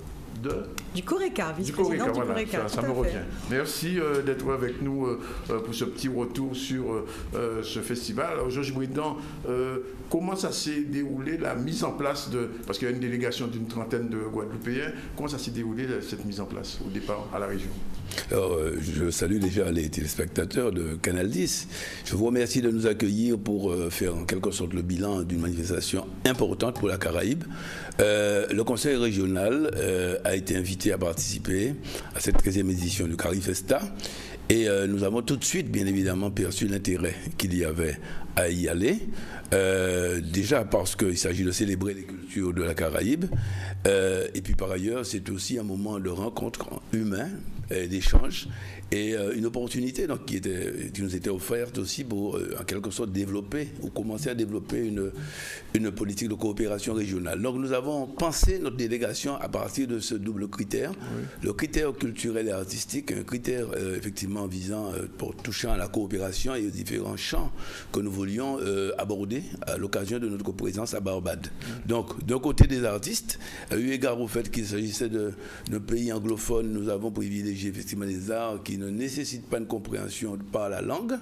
du CORECA, vice-présidente du CORECA. Ça me revient. Merci d'être avec nous pour ce petit retour sur ce festival. Alors, Georges Bouidan, comment ça s'est déroulé, la mise en place de... Parce qu'il y a une délégation d'une trentaine de Guadeloupéens. Comment ça s'est déroulé, cette mise en place, au départ, à la région? Alors, je salue déjà les téléspectateurs de Canal 10. Je vous remercie de nous accueillir pour faire en quelque sorte le bilan d'une manifestation importante pour la Caraïbe. Le conseil régional a été invité à participer à cette 13e édition du Carifesta. Et nous avons tout de suite, bien évidemment, perçu l'intérêt qu'il y avait à y aller. Déjà parce qu'il s'agit de célébrer les cultures de la Caraïbe. Et puis par ailleurs, c'est aussi un moment de rencontre humain, d'échange, et une opportunité donc, qui nous était offerte aussi pour, en quelque sorte, développer ou commencer à développer une politique de coopération régionale. Donc nous avons pensé notre délégation à partir de ce double critère, le critère culturel et artistique, un critère effectivement visant, pour touchant à la coopération et aux différents champs que nous voulions aborder à l'occasion de notre présence à Barbade. Donc d'un côté des artistes, eu égard au fait qu'il s'agissait de pays anglophones, nous avons privilégié effectivement des arts qui ne nécessitent pas une compréhension par la langue,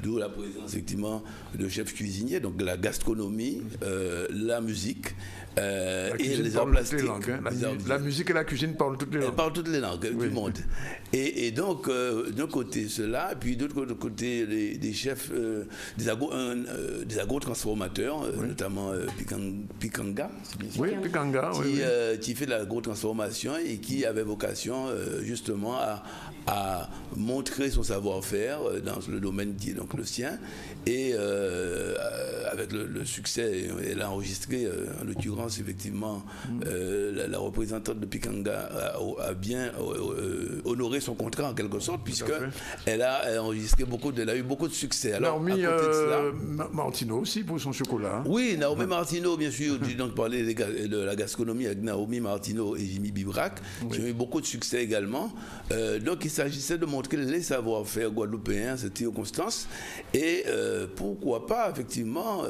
d'où la présence effectivement de chefs cuisiniers, donc de la gastronomie, la musique et les arts plastiques. La musique et la cuisine parlent toutes les langues. Elles parlent toutes les langues du monde. Et donc, d'un côté cela, puis d'autre côté des chefs, des agro-transformateurs, notamment Pikanga, qui fait de l'agro-transformation et qui avait vocation justement à montrer son savoir-faire dans le domaine qui est donc le sien. Et avec le succès, elle a enregistré, en l'occurrence, effectivement, la représentante de Pikanga a bien honoré son contrat en quelque sorte, puisqu'elle a enregistré elle a eu beaucoup de succès. Alors, Naomi Martineau aussi pour son chocolat. Oui, Naomi Martineau, bien sûr. J'ai donc parlé de la gastronomie avec Naomi Martineau et Jimmy Bibrac, qui ont eu beaucoup de succès également. Donc il s'agissait de montrer les savoir-faire guadeloupéens, c'était aux Constance, et pourquoi pas effectivement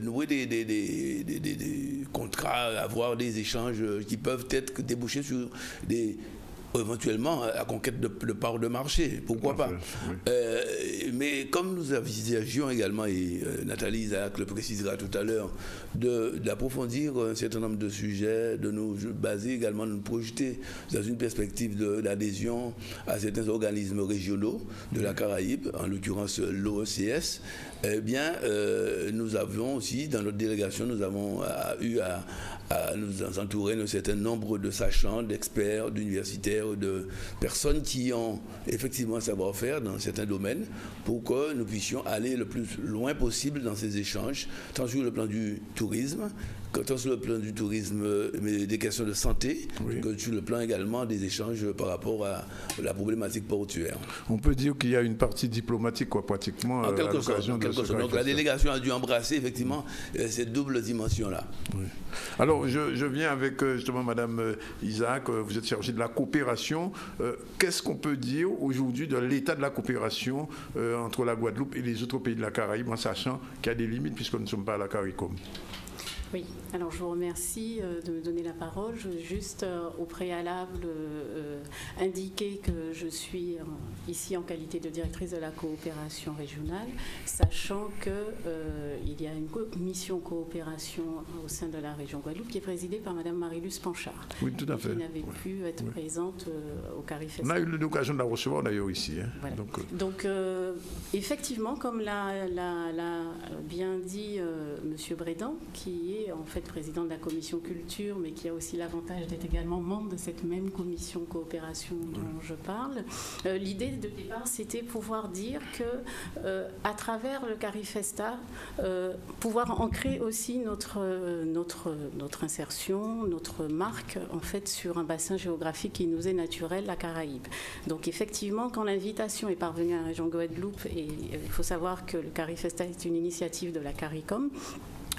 nouer des contrats, avoir des échanges qui peuvent être débouchés sur des éventuellement à conquête de parts de marché, pourquoi pas. Mais comme nous avions également, et Nathalie Isaac le précisera tout à l'heure, d'approfondir un certain nombre de sujets, de nous baser également, de nous projeter dans une perspective d'adhésion à certains organismes régionaux de la Caraïbe, en l'occurrence l'OECS, eh bien, nous avons aussi, dans notre délégation, nous avons eu à nous entourer d'un certain nombre de sachants, d'experts, d'universitaires, de personnes qui ont effectivement un savoir-faire dans certains domaines pour que nous puissions aller le plus loin possible dans ces échanges, tant sur le plan du tourisme, tant sur le plan du tourisme, mais des questions de santé, que sur le plan également des échanges par rapport à la problématique portuaire. On peut dire qu'il y a une partie diplomatique, quoi, pratiquement. En quelque sorte. Donc la délégation a dû embrasser effectivement cette double dimension-là. Oui. Alors je viens avec justement Madame Isaac, vous êtes chargée de la coopération. Qu'est-ce qu'on peut dire aujourd'hui de l'état de la coopération entre la Guadeloupe et les autres pays de la Caraïbe, en sachant qu'il y a des limites puisque nous ne sommes pas à la CARICOM? Oui, alors je vous remercie de me donner la parole. Je veux juste au préalable indiquer que je suis ici en qualité de directrice de la coopération régionale, sachant qu'il y a une mission coopération au sein de la région Guadeloupe qui est présidée par Mme Marie-Luce Panchard. Oui, tout à fait. Qui n'avait pu être présente au CARIFESTA. On a eu l'occasion de la recevoir d'ailleurs ici. Hein. Voilà. Donc effectivement, comme l'a bien dit M. Brédan, qui est en fait président de la commission culture, mais qui a aussi l'avantage d'être également membre de cette même commission coopération dont je parle. L'idée de départ, c'était pouvoir dire que à travers le CARIFESTA, pouvoir ancrer aussi notre insertion, notre marque en fait sur un bassin géographique qui nous est naturel, la Caraïbe. Donc effectivement, quand l'invitation est parvenue à la région Guadeloupe, et il faut savoir que le CARIFESTA est une initiative de la CARICOM,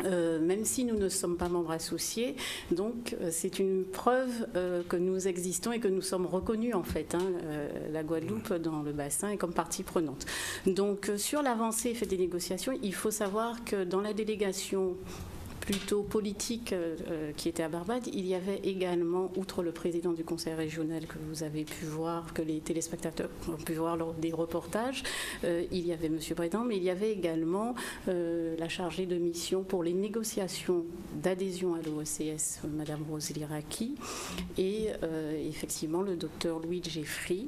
même si nous ne sommes pas membres associés, donc c'est une preuve que nous existons et que nous sommes reconnus en fait, la Guadeloupe dans le bassin et comme partie prenante. Donc sur l'avancée fait des négociations, il faut savoir que dans la délégation plutôt politique qui était à Barbade, il y avait également, outre le président du conseil régional que vous avez pu voir, que les téléspectateurs ont pu voir lors des reportages, il y avait M. Brédan, mais il y avait également la chargée de mission pour les négociations d'adhésion à l'OECS, Mme Rose Liraki, et effectivement le docteur Louis Jeffrey,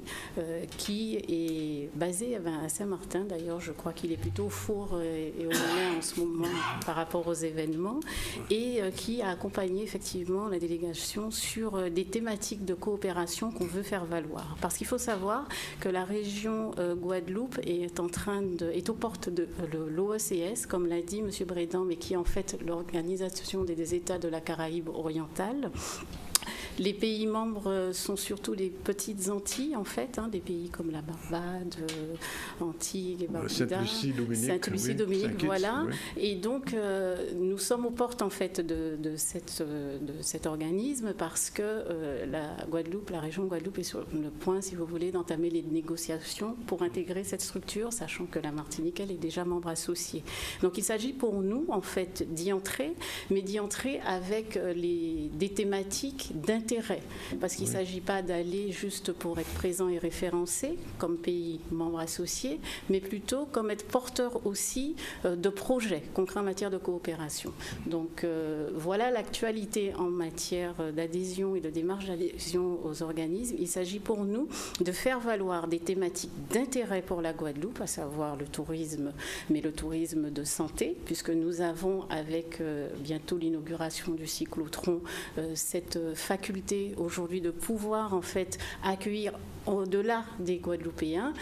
qui est basé à Saint-Martin. D'ailleurs, je crois qu'il est plutôt au four et au moulin en ce moment par rapport aux événements, et qui a accompagné effectivement la délégation sur des thématiques de coopération qu'on veut faire valoir. Parce qu'il faut savoir que la région Guadeloupe est aux portes de l'OECS, comme l'a dit M. Brédan, mais qui est en fait l'organisation des États de la Caraïbe orientale. Les pays membres sont surtout les petites Antilles, en fait, des pays comme la Barbade, Antilles, Barbuda, Sainte-Lucie, Dominique, voilà. Oui. Et donc, nous sommes aux portes, en fait, de cet organisme parce que la Guadeloupe, la région Guadeloupe est sur le point, si vous voulez, d'entamer les négociations pour intégrer cette structure, sachant que la Martinique, elle est déjà membre associée. Donc, il s'agit pour nous, en fait, d'y entrer, mais d'y entrer avec des thématiques d'intérêt. Parce qu'il ne s'agit pas d'aller juste pour être présent et référencé comme pays membre associé, mais plutôt comme être porteur aussi de projets concrets en matière de coopération. Donc voilà l'actualité en matière d'adhésion et de démarche d'adhésion aux organismes. Il s'agit pour nous de faire valoir des thématiques d'intérêt pour la Guadeloupe, à savoir le tourisme, mais le tourisme de santé, puisque nous avons avec bientôt l'inauguration du cyclotron cette faculté aujourd'hui de pouvoir en fait accueillir au-delà des Guadeloupéens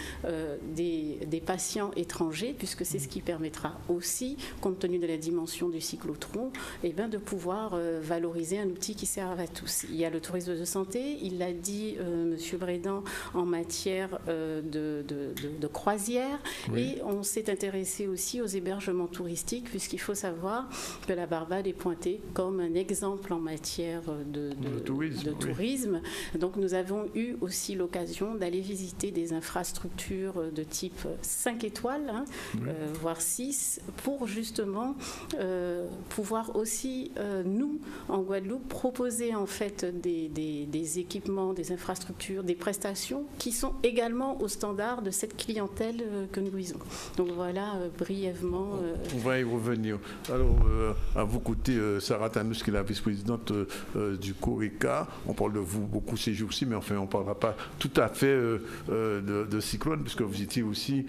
des patients étrangers, puisque c'est ce qui permettra aussi, compte tenu de la dimension du cyclotron, de pouvoir valoriser un outil qui sert à tous. Il y a le tourisme de santé, il l'a dit M. Brédan, en matière de croisière, et on s'est intéressé aussi aux hébergements touristiques, puisqu'il faut savoir que la Barbade est pointée comme un exemple en matière de tourisme. Donc nous avons eu aussi l'occasion l'occasion d'aller visiter des infrastructures de type 5 étoiles, voire 6, pour justement pouvoir aussi, nous, en Guadeloupe, proposer en fait des équipements, des infrastructures, des prestations qui sont également au standard de cette clientèle que nous visons. Donc voilà, brièvement. On va y revenir. Alors, à vos côtés, Sarah Tanous, qui est la vice-présidente du CORECA. On parle de vous beaucoup ces jours-ci, mais enfin, on ne parlera pas tout à fait de Cyclone, puisque vous étiez aussi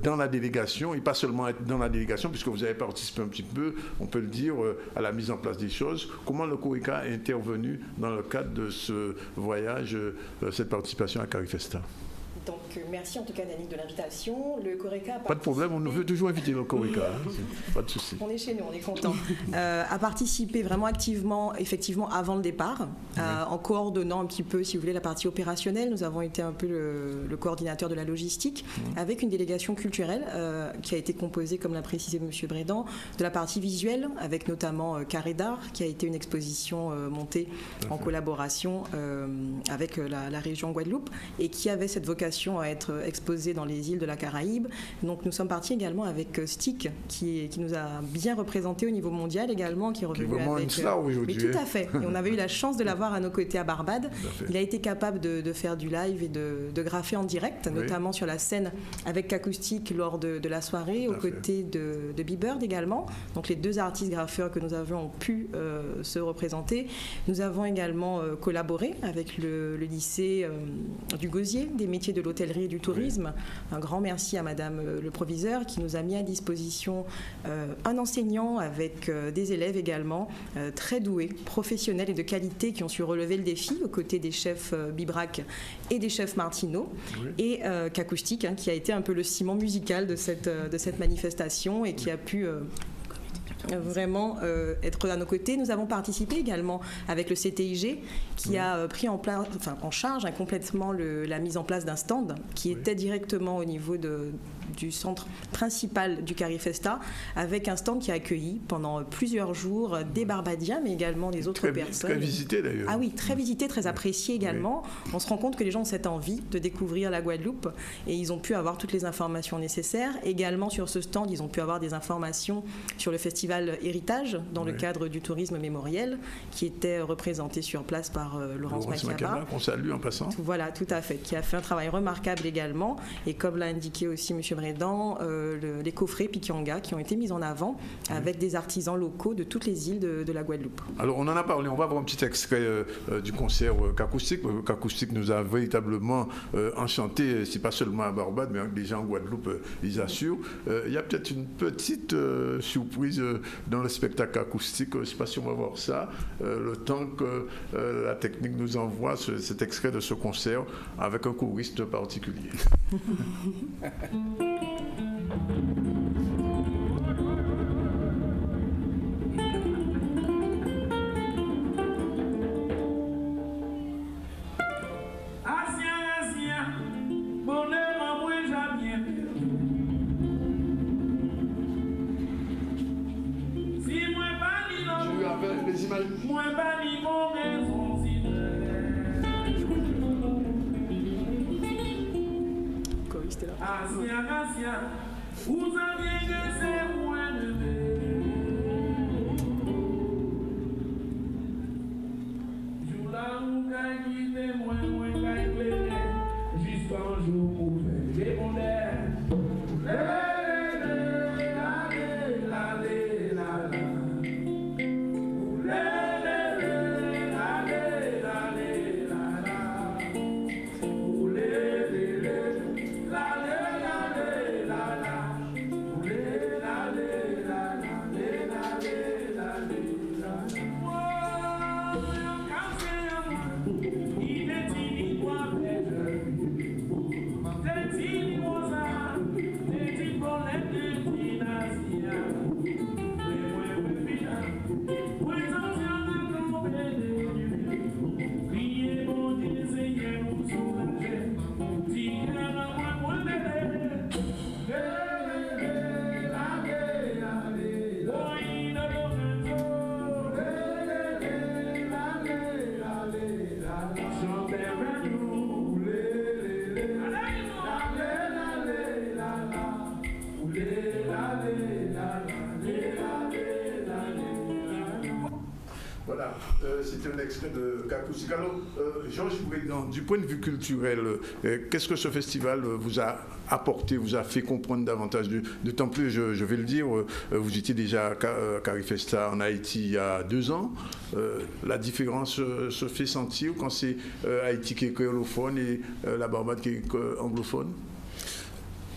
dans la délégation, et pas seulement être dans la délégation, puisque vous avez participé un petit peu, on peut le dire, à la mise en place des choses. Comment le CORECA est intervenu dans le cadre de ce voyage, cette participation à Carifesta? Donc, merci en tout cas, Danick, de l'invitation. Le CORECA... Pas de problème, on veut toujours inviter le CORECA. Pas de souci. On est chez nous, on est content. A participé vraiment activement, effectivement, avant le départ, en coordonnant un petit peu, si vous voulez, la partie opérationnelle. Nous avons été un peu le coordinateur de la logistique, avec une délégation culturelle qui a été composée, comme l'a précisé M. Brédan, de la partie visuelle, avec notamment Carré d'Art, qui a été une exposition montée en collaboration avec la région Guadeloupe, et qui avait cette vocation à être exposée dans les îles de la Caraïbe. Donc nous sommes partis également avec Stick, qui nous a bien représenté au niveau mondial également, qui est revenu vraiment avec... une star aujourd'hui. Mais tout à fait. Et on avait eu la chance de l'avoir à nos côtés à Barbade. Il a été capable de faire du live et de graffer en direct, notamment sur la scène avec Acoustique lors de la soirée, aux côtés de B-Bird également. Donc les deux artistes graffeurs que nous avions ont pu se représenter. Nous avons également collaboré avec le lycée du Gosier, des métiers de l'hôtellerie et du tourisme. Un grand merci à Madame le proviseur qui nous a mis à disposition un enseignant avec des élèves également très doués, professionnels et de qualité qui ont su relever le défi aux côtés des chefs Bibrac et des chefs Martineau et qu'Acoustique qui a été un peu le ciment musical de cette manifestation et qui a pu vraiment être à nos côtés. Nous avons participé également avec le CTIG qui a pris en charge complètement la mise en place d'un stand qui était directement au niveau du centre principal du Carifesta, avec un stand qui a accueilli pendant plusieurs jours des Barbadiens, mais également des autres personnes. Très visité d'ailleurs. Ah oui, très visité, très apprécié également. On se rend compte que les gens ont cette envie de découvrir la Guadeloupe et ils ont pu avoir toutes les informations nécessaires. Également sur ce stand, ils ont pu avoir des informations sur le festival Héritage dans le cadre du tourisme mémoriel qui était représenté sur place par Laurence Makiaba. Qu'on salue en passant. Voilà, tout à fait, qui a fait un travail remarquable également. Et comme l'a indiqué aussi M. Brédan, les coffrets Pikianga qui ont été mis en avant avec des artisans locaux de toutes les îles de la Guadeloupe. Alors on en a parlé, on va voir un petit extrait du concert Cacoustique. Cacoustique nous a véritablement enchanté, c'est pas seulement à Barbade, mais déjà en Guadeloupe, ils assurent. Il y a peut-être une petite surprise dans le spectacle acoustique. Je ne sais pas si on va voir ça. Le temps que la technique nous envoie cet extrait de ce concert avec un choriste particulier. Vous aviez laissé moins de jour là où quitté moins qu'à jusqu'à un jour où les Voilà, c'est un extrait de Kakoustik. Alors, Georges Président, du point de vue culturel, qu'est-ce que ce festival vous a apporté, vous a fait comprendre davantage? D'autant plus, je vais le dire, vous étiez déjà à Carifesta en Haïti il y a 2 ans. La différence se fait sentir quand c'est Haïti qui est créolophone et la Barbade qui est anglophone?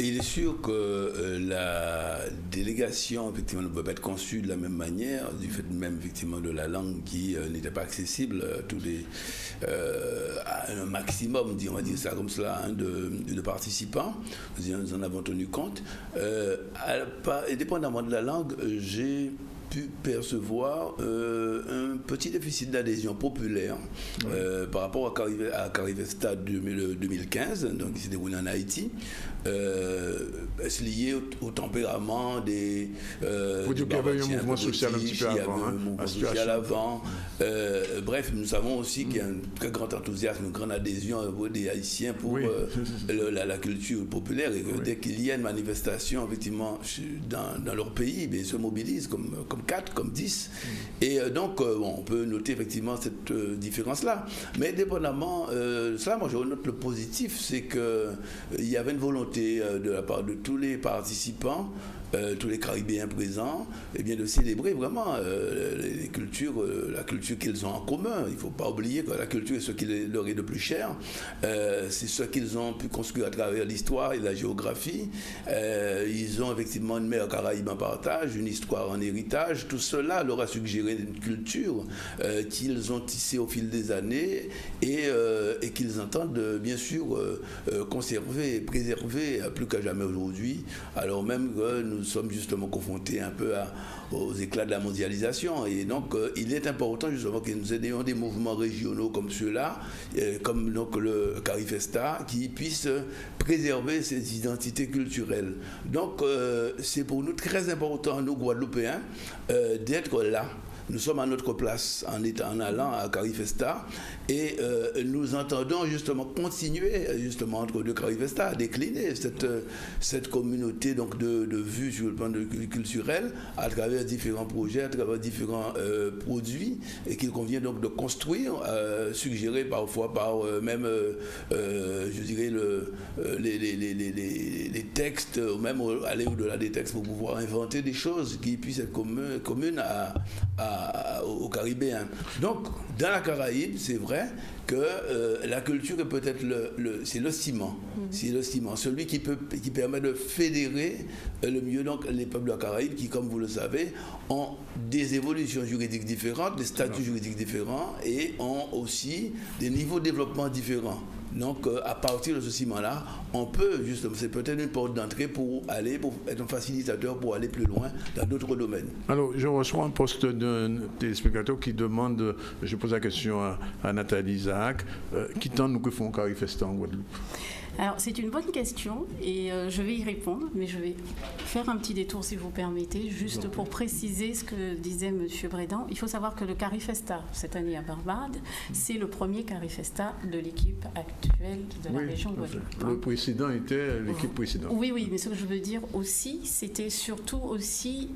Il est sûr que la délégation, effectivement, ne peut pas être conçue de la même manière, du fait même, effectivement, de la langue qui n'était pas accessible à un maximum, on va dire ça comme cela, hein, de participants. Nous en avons tenu compte. Indépendamment de la langue, j'ai pu percevoir un petit déficit d'adhésion populaire par rapport à Carifesta 2015, donc qui s'est déroulé en Haïti. Est-ce lié au tempérament des... Vous dites qu'il y avait un mouvement social un petit peu avant. Il y avait un mouvement social avant. Bref, nous savons aussi qu'il y a un très grand enthousiasme, une grande adhésion des Haïtiens pour la culture populaire, et que dès qu'il y a une manifestation, effectivement, dans leur pays, ils se mobilisent comme 4, comme 10. Et donc, on peut noter effectivement cette différence-là. Mais dépendamment de ça, moi je note le positif, c'est qu'il y avait une volonté de la part de tous les participants, tous les Caribéens présents, et bien de célébrer vraiment les cultures, la culture qu'ils ont en commun. Il ne faut pas oublier que la culture est ce qui leur est le plus cher. C'est ce qu'ils ont pu construire à travers l'histoire et la géographie. Ils ont effectivement une mer Caraïbe en partage, une histoire en héritage. Tout cela leur a suggéré une culture qu'ils ont tissée au fil des années et qu'ils entendent bien sûr conserver et préserver plus qu'à jamais aujourd'hui, alors même que nous sommes justement confrontés un peu aux éclats de la mondialisation. Et donc, il est important justement que nous ayons des mouvements régionaux comme ceux-là, comme donc le Carifesta, qui puissent préserver ces identités culturelles. Donc, c'est pour nous très important, nous Guadeloupéens, d'être là. Nous sommes à notre place en allant à Carifesta et nous entendons justement continuer justement entre deux Carifesta à décliner cette communauté donc de vues sur le plan culturel à travers différents projets, à travers différents produits et qu'il convient donc de construire, suggérés parfois par même je dirais les textes, ou même aller au-delà des textes pour pouvoir inventer des choses qui puissent être communes aux Caribéens. Donc, dans la Caraïbe, c'est vrai que la culture est peut-être c'est le ciment. C'est le ciment, celui qui permet de fédérer le mieux donc les peuples de la Caraïbe qui, comme vous le savez, ont des évolutions juridiques différentes, des statuts juridiques différents et ont aussi des niveaux de développement différents. Donc, à partir de ce ciment-là, on peut justement, c'est peut-être une porte d'entrée pour être un facilitateur pour aller plus loin dans d'autres domaines. Alors, je reçois un poste d'un téléspectateur qui demande, je pose la question à Nathalie Isaac, qui tente nous que font Carifesta en Guadeloupe? Alors, c'est une bonne question et je vais y répondre, mais je vais faire un petit détour, si vous permettez, juste pour préciser ce que disait M. Brédan. Il faut savoir que le Carifesta, cette année à Barbade, c'est le premier Carifesta de l'équipe actuelle de la région de Guadeloupe. Le précédent était l'équipe précédente. Oui, mais ce que je veux dire aussi, c'était surtout aussi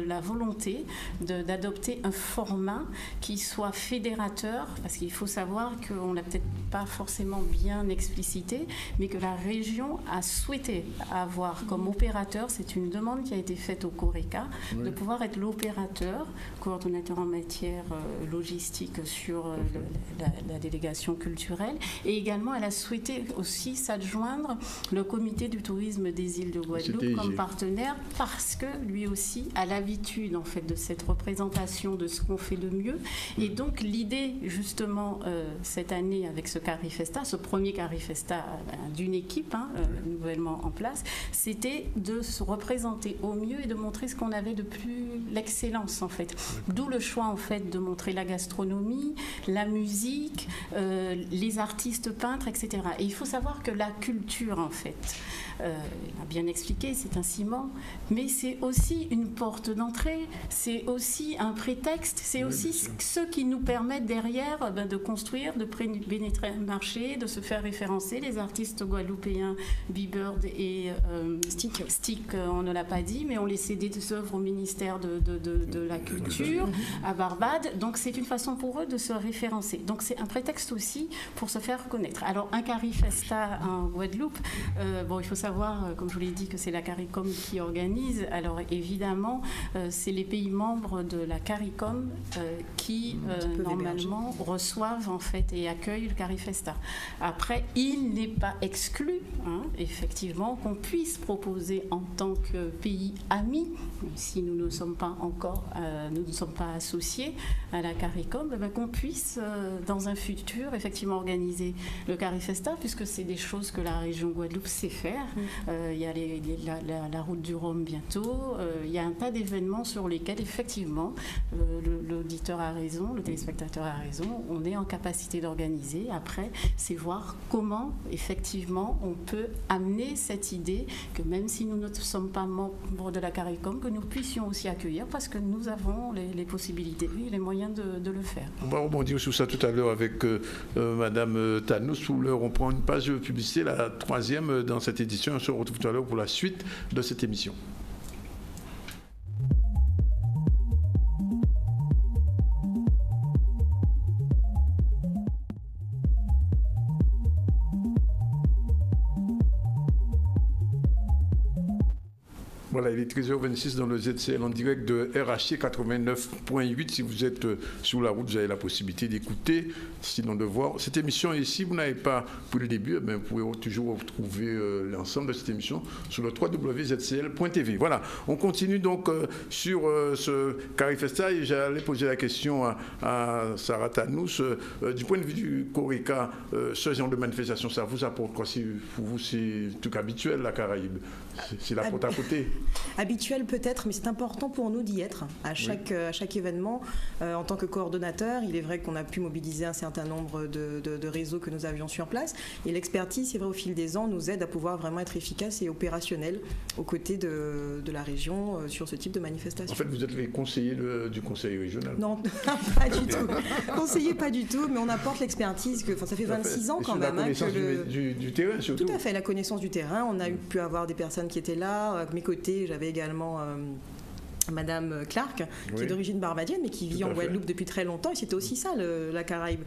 la volonté d'adopter un format qui soit fédérateur, parce qu'il faut savoir qu'on ne l'a peut-être pas forcément bien explicité, mais que la région a souhaité avoir comme opérateur, c'est une demande qui a été faite au CORECA, de pouvoir être l'opérateur, coordonnateur en matière logistique sur la délégation culturelle, et également elle a souhaité aussi s'adjoindre le comité du tourisme des îles de Guadeloupe comme partenaire, parce que lui aussi a l'habitude en fait de cette représentation de ce qu'on fait de mieux, et donc l'idée justement cette année avec ce Carifesta, ce premier Carifesta d'une équipe nouvellement en place, c'était de se représenter au mieux et de montrer ce qu'on avait de plus, l'excellence en fait. D'où le choix en fait de montrer la gastronomie, la musique, les artistes peintres, etc. Et il faut savoir que la culture en fait, a bien expliqué, c'est un ciment, mais c'est aussi une porte d'entrée, c'est aussi un prétexte, c'est aussi ce qui nous permet derrière de construire, de pénétrer un marché, de se faire référencer, les artistes guadeloupéens, B-Bird et Stick, on ne l'a pas dit, mais on laissait des œuvres au ministère de la Culture à Barbade. Donc c'est une façon pour eux de se référencer. Donc c'est un prétexte aussi pour se faire connaître. Alors un Carifesta en Guadeloupe, il faut savoir, comme je vous l'ai dit, que c'est la CARICOM qui organise. Alors évidemment, c'est les pays membres de la CARICOM qui normalement reçoivent en fait et accueillent le Carifesta. Après, il n'est pas exclu, effectivement, qu'on puisse proposer en tant que pays ami, si nous ne sommes pas encore, nous ne sommes pas associés à la CARICOM, qu'on puisse dans un futur effectivement organiser le Carifesta, puisque c'est des choses que la région Guadeloupe sait faire. Il y a la route du Rhum bientôt. Il y a un tas d'événements sur lesquels effectivement l'auditeur a raison, le téléspectateur a raison, on est en capacité d'organiser. Après, c'est voir comment effectivement on peut amener cette idée que même si nous ne sommes pas membres de la CARICOM, que nous puissions aussi accueillir, parce que nous avons les possibilités et les moyens de le faire. On va rebondir sur ça tout à l'heure avec Madame Tannous. Sous l'heure, on prend une page de publicité, la 3e dans cette édition. On se retrouve tout à l'heure pour la suite de cette émission. Voilà, il est 13h26 dans le ZCL en direct de RHC 89.8. Si vous êtes sur la route, vous avez la possibilité d'écouter, sinon de voir cette émission. Et si vous n'avez pas pour le début, vous pouvez toujours retrouver l'ensemble de cette émission sur le www.zcl.tv. Voilà, on continue donc sur ce Carifesta et j'allais poser la question à Sarah Tannous. Du point de vue du CORECA, ce genre de manifestation, ça vous apporte quoi? Pour vous, c'est un truc habituel, la Caraïbe? C'est la porte à côté. Habituel peut-être, mais c'est important pour nous d'y être à chaque événement. En tant que coordonnateur, il est vrai qu'on a pu mobiliser un certain nombre de réseaux que nous avions sur place. Et l'expertise, c'est vrai, au fil des ans, nous aide à pouvoir vraiment être efficace et opérationnel aux côtés de la région sur ce type de manifestation. En fait, vous êtes les conseillers du conseil régional? Non, pas du tout. Conseiller, pas du tout, mais on apporte l'expertise. Ça fait 26 ans quand même. La connaissance du terrain, surtout. Tout à fait, la connaissance du terrain. On a pu avoir des personnes qui étaient là. À mes côtés, j'avais également Madame Clark, qui est d'origine barbadienne, mais qui vit en Guadeloupe depuis très longtemps. Et c'était aussi ça, la Caraïbe.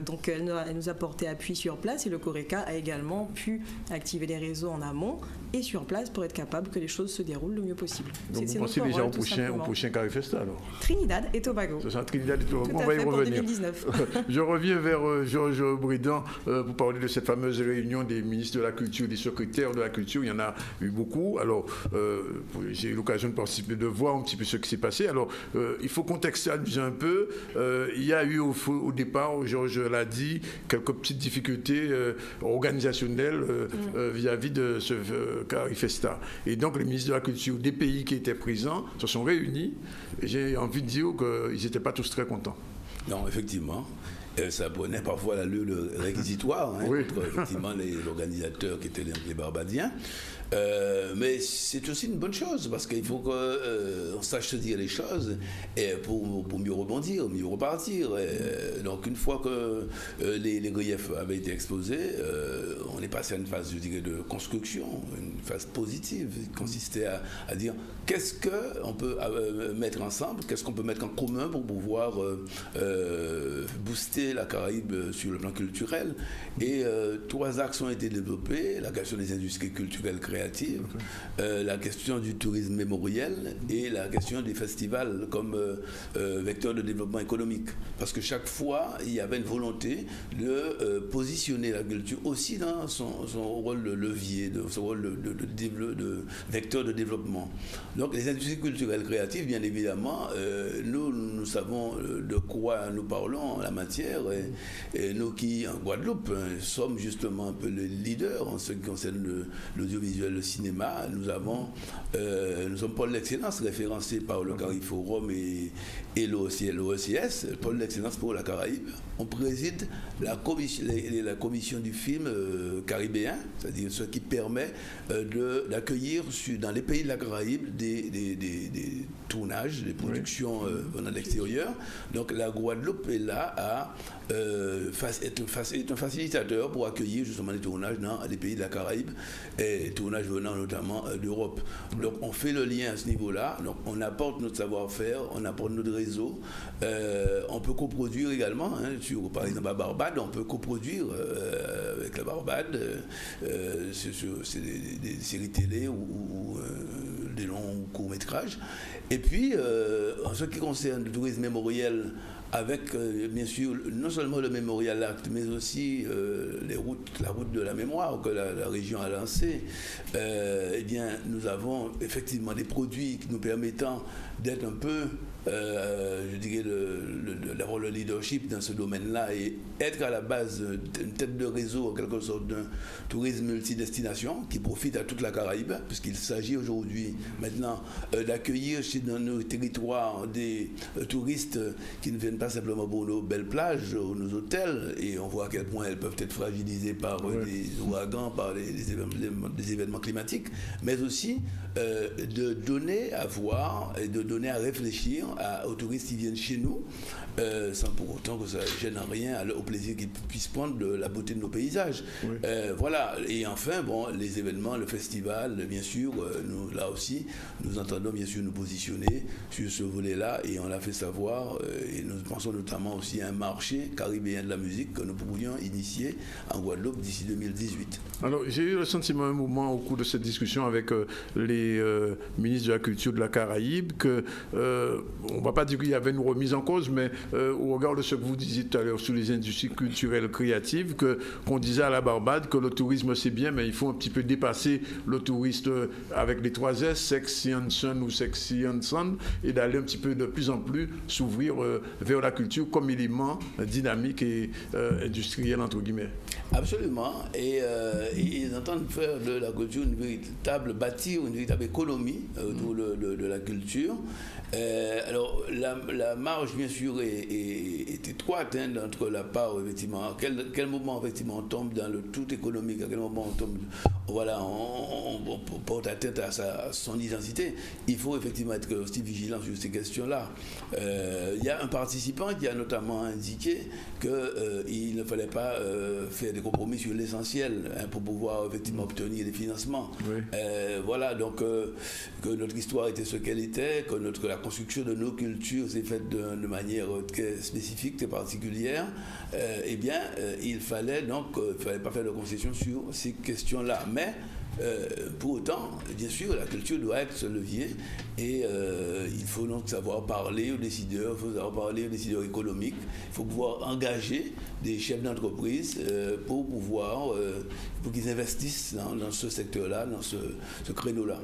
Donc, elle nous a porté appui sur place. Et le CORECA a également pu activer les réseaux en amont et sur place pour être capable que les choses se déroulent le mieux possible. Donc, vous pensez déjà au prochain Carifesta, alors? Trinidad et Tobago. C'est ça, Trinidad et Tobago. On va y revenir. 2019. Je reviens vers Georges Bridan pour parler de cette fameuse réunion des ministres de la Culture, des secrétaires de la Culture. Il y en a eu beaucoup. Alors, j'ai eu l'occasion de participer, de voir un petit peu ce qui s'est passé. Alors, il faut contextualiser un peu. Il y a eu au départ, Georges l'a dit, quelques petites difficultés organisationnelles vis-à-vis de ce Carifesta. Et donc, les ministres de la Culture des pays qui étaient présents se sont réunis. Et j'ai envie de dire qu'ils n'étaient pas tous très contents. Non, effectivement. Ça prenait parfois l'allure réquisitoire contre effectivement les organisateurs qui étaient les Barbadiens. Mais c'est aussi une bonne chose parce qu'il faut qu'on sache se dire les choses et pour mieux rebondir, mieux repartir. Donc une fois que les griefs avaient été exposés, on est passé à une phase, je dirais, de construction, une phase positive qui consistait à dire qu'est-ce qu'on peut mettre ensemble, qu'est-ce qu'on peut mettre en commun pour pouvoir booster la Caraïbe sur le plan culturel. Et 3 axes ont été développés: la question des industries culturelles créatives, la question du tourisme mémoriel et la question des festivals comme vecteur de développement économique. Parce que chaque fois, il y avait une volonté de positionner la culture aussi dans son rôle de levier, son rôle de vecteur de développement. Donc les industries culturelles créatives, bien évidemment, nous savons de quoi nous parlons en la matière. Et nous qui, en Guadeloupe, sommes justement un peu les leaders en ce qui concerne l'audiovisuel le cinéma, nous sommes pôle d'excellence référencé par le Cariforum et l'OCS, pôle d'excellence pour la Caraïbe. On préside la commission du film caribéen, c'est-à-dire ce qui permet d'accueillir dans les pays de la Caraïbe des tournages, des productions venant de l'extérieur. Donc la Guadeloupe est là à est un facilitateur pour accueillir justement les tournages dans les pays de la Caraïbe, et tournages venant notamment d'Europe. Donc on fait le lien à ce niveau-là, donc on apporte notre savoir-faire, on apporte notre réseau, on peut coproduire également, par exemple à Barbade, on peut coproduire avec la Barbade, c'est des séries télé ou des longs courts-métrages. Et puis, en ce qui concerne le tourisme mémoriel, avec bien sûr non seulement le Mémorial Acte, mais aussi la route de la mémoire que la région a lancée, eh bien, nous avons effectivement des produits nous permettant d'être un peu, je dirais, d'avoir le leadership dans ce domaine-là et être à la base d'une tête de réseau, en quelque sorte, d'un tourisme multidestination qui profite à toute la Caraïbe, puisqu'il s'agit aujourd'hui maintenant d'accueillir dans nos territoires des touristes qui ne viennent pas simplement pour nos belles plages ou nos hôtels, et on voit à quel point elles peuvent être fragilisées par des ouragans, par des événements climatiques, mais aussi de donner à voir et de donner à réfléchir aux touristes qui viennent chez nous, sans pour autant que ça ne gêne rien au plaisir qu'ils puissent prendre de la beauté de nos paysages. Voilà, et enfin, bon, les événements, le festival, bien sûr, nous, là aussi, nous entendons bien sûr nous positionner sur ce volet-là, et on l'a fait savoir, et nous pensons notamment aussi à un marché caribéen de la musique que nous pourrions initier en Guadeloupe d'ici 2018. Alors, j'ai eu le sentiment un moment au cours de cette discussion avec les ministres de la Culture de la Caraïbe que, on ne va pas dire qu'il y avait une remise en cause, mais au regard de ce que vous disiez tout à l'heure sur les industries culturelles créatives, qu'on disait à la Barbade que le tourisme c'est bien, mais il faut un petit peu dépasser le touriste avec les 3 S, sexy and sun ou sexy and sun, et d'aller un petit peu de plus en plus s'ouvrir vers la culture comme élément dynamique et industriel, entre guillemets. Absolument, et ils entendent faire de la culture bâtir une véritable économie autour de la culture. Alors la marge bien sûr est étroite entre la part effectivement, à quel moment effectivement on tombe dans le tout économique, à quel moment on tombe, voilà, on porte atteinte à son identité. Il faut effectivement être aussi vigilant sur ces questions-là. Il y a un participant qui a notamment indiqué qu'il ne fallait pas faire des compromis sur l'essentiel pour pouvoir effectivement obtenir des financements. Voilà, donc que notre histoire était ce qu'elle était, que la construction de nos cultures s'est faite de manière très spécifique, très particulière, eh bien, il fallait pas faire de concessions sur ces questions-là. Mais pour autant, bien sûr, la culture doit être ce levier, et il faut donc savoir parler aux décideurs, il faut savoir parler aux décideurs économiques, il faut pouvoir engager des chefs d'entreprise pour qu'ils investissent dans ce secteur-là, dans ce créneau-là.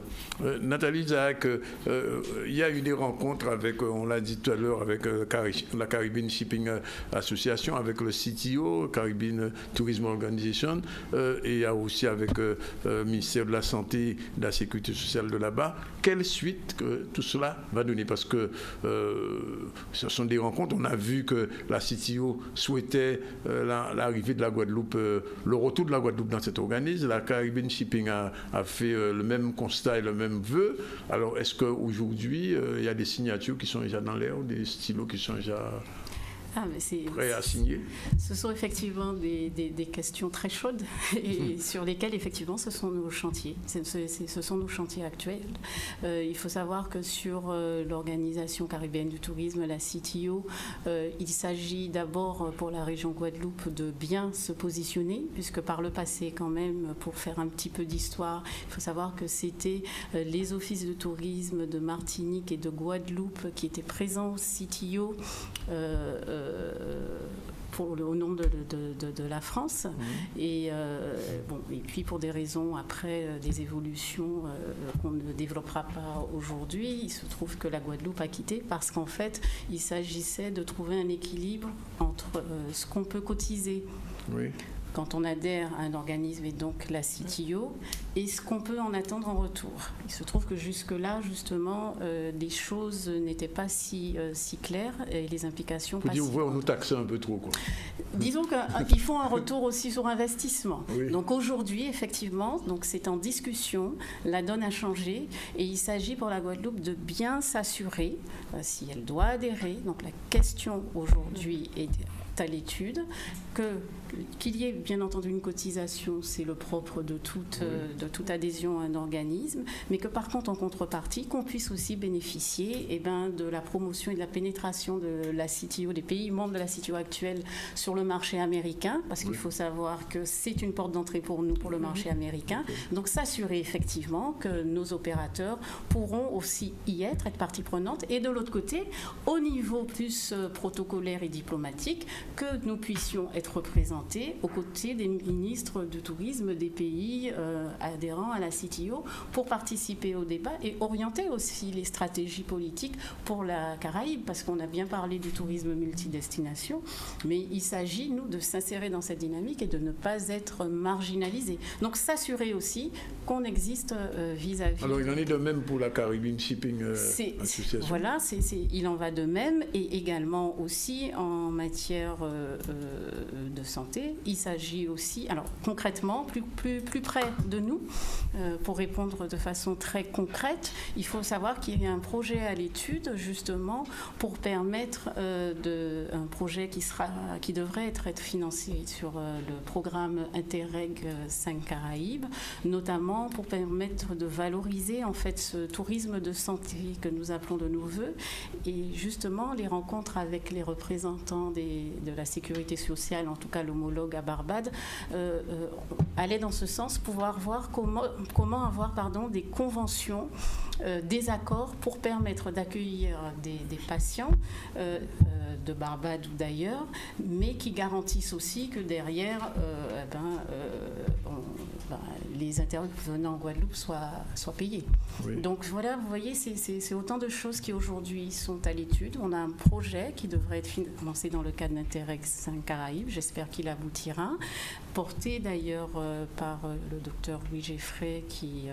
Nathalie Isaac, il y a eu des rencontres avec, on l'a dit tout à l'heure, avec la Caribbean Shipping Association, avec le CTO, Caribbean Tourism Organization, et il y a aussi avec le ministère de la Santé et de la Sécurité sociale de là-bas. Quelle suite que tout cela va donner? Parce que ce sont des rencontres. On a vu que la CTO souhaitait l'arrivée de la Guadeloupe, le retour de la Guadeloupe dans cet organisme. La Caribbean Shipping a fait le même constat et le même vœu. Alors, est-ce qu'aujourd'hui, il y a des signatures qui sont déjà dans l'air, des stylos qui sont déjà prêts à signer? Ce sont effectivement des questions très chaudes et sur lesquelles effectivement ce sont nos chantiers. Ce sont nos chantiers actuels. Il faut savoir que sur l'organisation caribéenne du tourisme, la CTO, il s'agit d'abord pour la région Guadeloupe de bien se positionner, puisque par le passé quand même, pour faire un petit peu d'histoire, il faut savoir que c'était les offices de tourisme de Martinique et de Guadeloupe qui étaient présents au CTO au nom de la France. Et puis pour des raisons après des évolutions qu'on ne développera pas aujourd'hui, il se trouve que la Guadeloupe a quitté parce qu'en fait il s'agissait de trouver un équilibre entre ce qu'on peut cotiser quand on adhère à un organisme et donc la CTO, et ce qu'on peut en attendre en retour. Il se trouve que jusque-là, justement, les choses n'étaient pas si claires et les implications pas si... On nous taxe un peu trop, quoi. Disons qu'ils font un retour aussi sur investissement. Oui. Donc aujourd'hui, effectivement, donc c'est en discussion, la donne a changé et il s'agit pour la Guadeloupe de bien s'assurer si elle doit adhérer. Donc la question aujourd'hui est à l'étude, qu'il y ait bien entendu une cotisation, c'est le propre de toute adhésion à un organisme, mais que par contre en contrepartie, qu'on puisse aussi bénéficier de la promotion et de la pénétration de la CTO, des pays membres de la CTO actuelle sur le marché américain, parce qu'il faut savoir que c'est une porte d'entrée pour nous, pour le marché américain. Donc s'assurer effectivement que nos opérateurs pourront aussi y être partie prenante, et de l'autre côté, au niveau plus protocolaire et diplomatique, que nous puissions être représentés aux côtés des ministres du tourisme des pays adhérents à la CTO pour participer au débat et orienter aussi les stratégies politiques pour la Caraïbe, parce qu'on a bien parlé du tourisme multidestination, mais il s'agit, nous, de s'insérer dans cette dynamique et de ne pas être marginalisés. Donc s'assurer aussi qu'on existe vis-à-vis. Alors il en est de même pour la Caribbean Shipping Association. Voilà, il en va de même, et également aussi en matière de santé. Il s'agit aussi, alors concrètement, plus près de nous, pour répondre de façon très concrète, il faut savoir qu'il y a un projet à l'étude justement pour permettre un projet qui devrait être financé sur le programme Interreg 5 Caraïbes, notamment pour permettre de valoriser en fait ce tourisme de santé que nous appelons de nos voeux, et justement les rencontres avec les représentants de la sécurité sociale, en tout cas l'homologue à Barbade, allait dans ce sens, pouvoir voir comment avoir des conventions, des accords pour permettre d'accueillir des patients de Barbade ou d'ailleurs, mais qui garantissent aussi que derrière les intervenants en Guadeloupe soient payés. Oui. Donc voilà, vous voyez, c'est autant de choses qui aujourd'hui sont à l'étude. On a un projet qui devrait être financé dans le cadre d'Interreg 5 Caraïbes, j'espère qu'il aboutira, porté d'ailleurs par le docteur Louis Geffray qui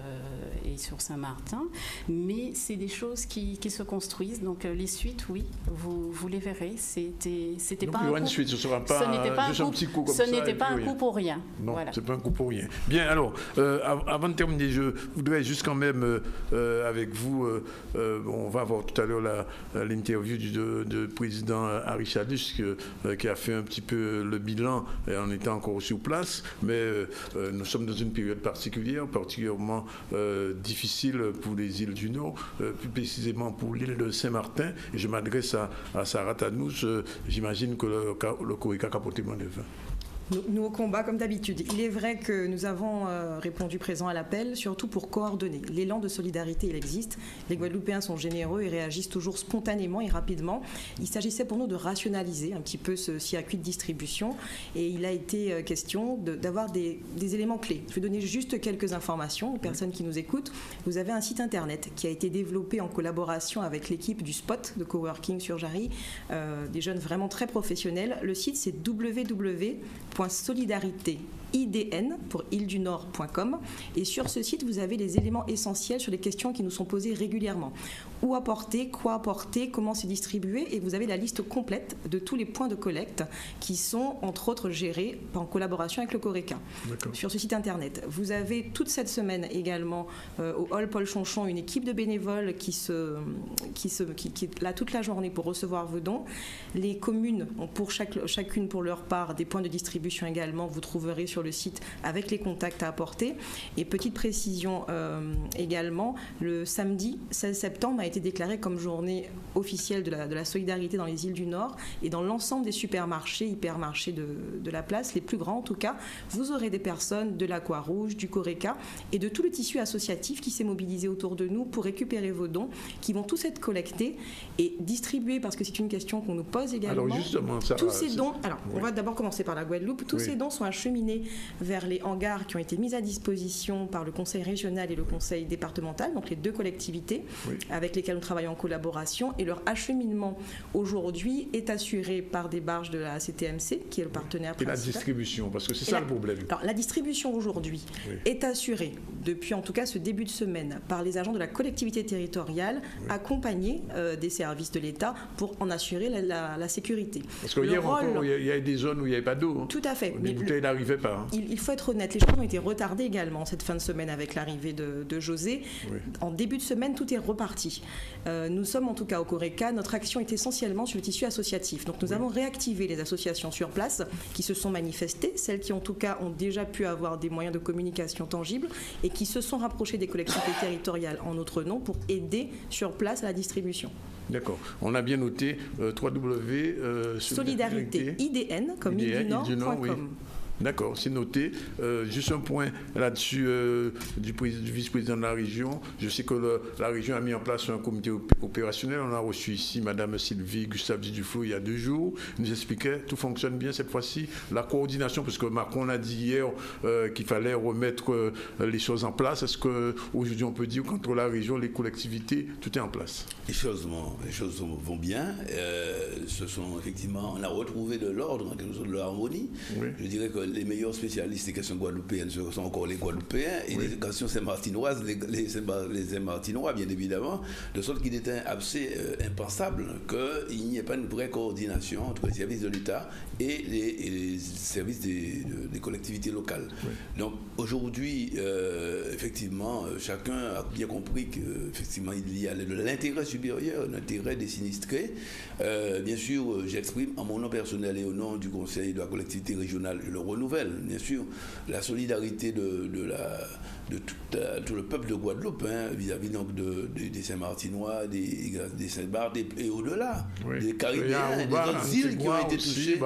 est sur Saint-Martin, mais c'est des choses qui se construisent, donc les suites, oui, vous les verrez, c'était pas un coup, suite, ce sera pas juste un petit coup comme ça. Ce n'était pas un coup pour rien. Non, voilà. C'est pas un coup pour rien. Bien, alors, avant de terminer, je voudrais juste quand même, avec vous, on va avoir tout à l'heure l'interview du président Harry Chadus qui a fait un petit peu le bilan en étant encore sur place, mais nous sommes dans une période particulièrement difficile pour les îles du Nord, plus précisément pour l'île de Saint-Martin, et je m'adresse à Sarah Tanouz. J'imagine que le CORECA a porté moins de vin. Nous au combat, comme d'habitude. Il est vrai que nous avons répondu présent à l'appel, surtout pour coordonner. L'élan de solidarité, il existe. Les Guadeloupéens sont généreux et réagissent toujours spontanément et rapidement. Il s'agissait pour nous de rationaliser un petit peu ce circuit de distribution. Et il a été question d'avoir des éléments clés. Je vais donner juste quelques informations aux personnes qui nous écoutent. Vous avez un site internet qui a été développé en collaboration avec l'équipe du Spot de Coworking sur Jarry, des jeunes vraiment très professionnels. Le site, c'est www.solidaritéidn pour îledunord.com, et sur ce site vous avez les éléments essentiels sur les questions qui nous sont posées régulièrement. Où apporter, quoi apporter, comment c'est distribué, et vous avez la liste complète de tous les points de collecte qui sont entre autres gérés en collaboration avec le CORECA. Sur ce site internet, vous avez toute cette semaine également au hall Paul Chonchon une équipe de bénévoles qui est là toute la journée pour recevoir vos dons. Les communes ont pour chacune pour leur part des points de distribution également, vous trouverez sur le site avec les contacts à apporter. Et petite précision également, le samedi 16 septembre a été déclaré comme journée officielle de la solidarité dans les îles du Nord, et dans l'ensemble des supermarchés, hypermarchés de la place, les plus grands en tout cas, vous aurez des personnes de la Croix-Rouge, du CORECA et de tout le tissu associatif qui s'est mobilisé autour de nous pour récupérer vos dons, qui vont tous être collectés et distribués, parce que c'est une question qu'on nous pose également. Alors justement, ça, tous ces dons, on va d'abord commencer par la Guadeloupe, tous ces dons sont acheminés vers les hangars qui ont été mis à disposition par le conseil régional et le conseil départemental, donc les deux collectivités avec lesquelles nous travaillons en collaboration, et leur acheminement aujourd'hui est assuré par des barges de la CTMC, qui est le partenaire principal. Et la distribution, parce que c'est ça le problème. Alors, la distribution aujourd'hui est assurée, depuis en tout cas ce début de semaine, par les agents de la collectivité territoriale, accompagnés des services de l'État pour en assurer la sécurité. Parce qu'hier encore, il y a des zones où il n'y avait pas d'eau. Tout à fait. Les bouteilles n'arrivaient pas. Il faut être honnête, les choses ont été retardées également cette fin de semaine avec l'arrivée de José. En début de semaine, tout est reparti. Nous sommes en tout cas au Coreca, notre action est essentiellement sur le tissu associatif. Donc nous avons réactivé les associations sur place qui se sont manifestées, celles qui en tout cas ont déjà pu avoir des moyens de communication tangibles et qui se sont rapprochées des collectivités territoriales en notre nom pour aider sur place à la distribution. D'accord. On a bien noté Solidarité IDN comme IDNord.com. D'accord, c'est noté. Juste un point là-dessus du vice-président de la région. Je sais que la région a mis en place un comité opérationnel. On a reçu ici Mme Sylvie Gustave Duflo il y a 2 jours. Elle nous expliquait tout fonctionne bien cette fois-ci. La coordination, parce que Macron a dit hier qu'il fallait remettre les choses en place. Est-ce qu'aujourd'hui on peut dire qu'entre la région, les collectivités, tout est en place? Les choses vont bien. Effectivement, on a retrouvé de l'ordre, de l'harmonie. Je dirais que les meilleurs spécialistes des questions guadeloupéennes sont encore les Guadeloupéens et les questions saint-martinoises, les Saint-Martinois, bien évidemment, de sorte qu'il était assez impensable qu'il n'y ait pas une vraie coordination entre les services de l'État et les services des collectivités locales. Donc aujourd'hui, effectivement, chacun a bien compris qu'effectivement il y a l'intérêt supérieur, l'intérêt des sinistrés. Bien sûr, j'exprime en mon nom personnel et au nom du conseil de la collectivité régionale, je le renouvelle, bien sûr, la solidarité de tout le peuple de Guadeloupe, vis-à-vis donc des Saint-Martinois, des Saint-Barth et au-delà, des Caribéens, des autres îles qui ont été touchées.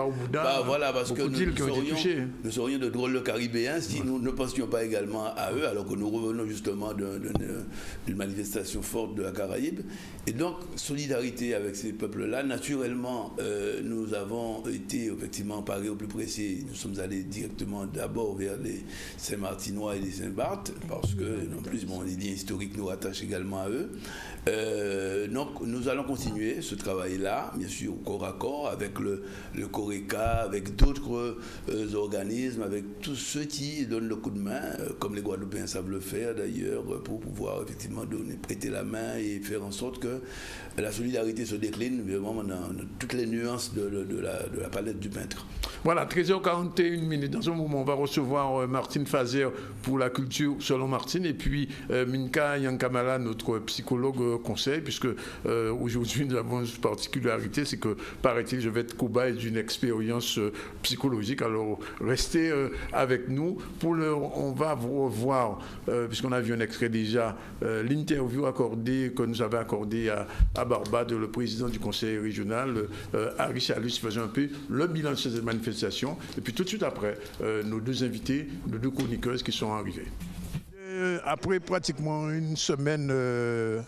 Voilà, parce que nous serions de drôles de Caribéens si nous ne pensions pas également à eux, alors que nous revenons justement d'une manifestation forte de la Caraïbe. Et donc, solidarité avec ces peuples-là. Naturellement, nous avons été effectivement parés au plus pressé. Nous sommes allés directement d'abord vers les Saint-Martinois et les Saint-Barth, parce que, en plus, les liens historiques nous rattachent également à eux. Donc, nous allons continuer ce travail-là, bien sûr, corps à corps, avec le Coreca, avec d'autres organismes, avec tous ceux qui donnent le coup de main, comme les Guadeloupéens savent le faire d'ailleurs, pour pouvoir effectivement prêter la main et faire en sorte que la solidarité se décline vraiment dans toutes les nuances de la palette du peintre. Voilà, 13h41. Dans un moment, on va recevoir Martine Fazer pour la culture selon Martine, et puis Minka Yankamala, notre psychologue conseil, puisque aujourd'hui nous avons une particularité, c'est que, paraît-il, je vais être cobaye d'une expérience psychologique. Alors restez avec nous. On va vous revoir, puisqu'on a vu un extrait déjà, l'interview que nous avait accordée à Barbade, le président du conseil régional, Harry Chalus, faisait un peu le bilan de cette manifestation. Et puis tout de suite après, nos 2 invités, nos 2 chroniqueuses qui sont arrivés. Après pratiquement une semaine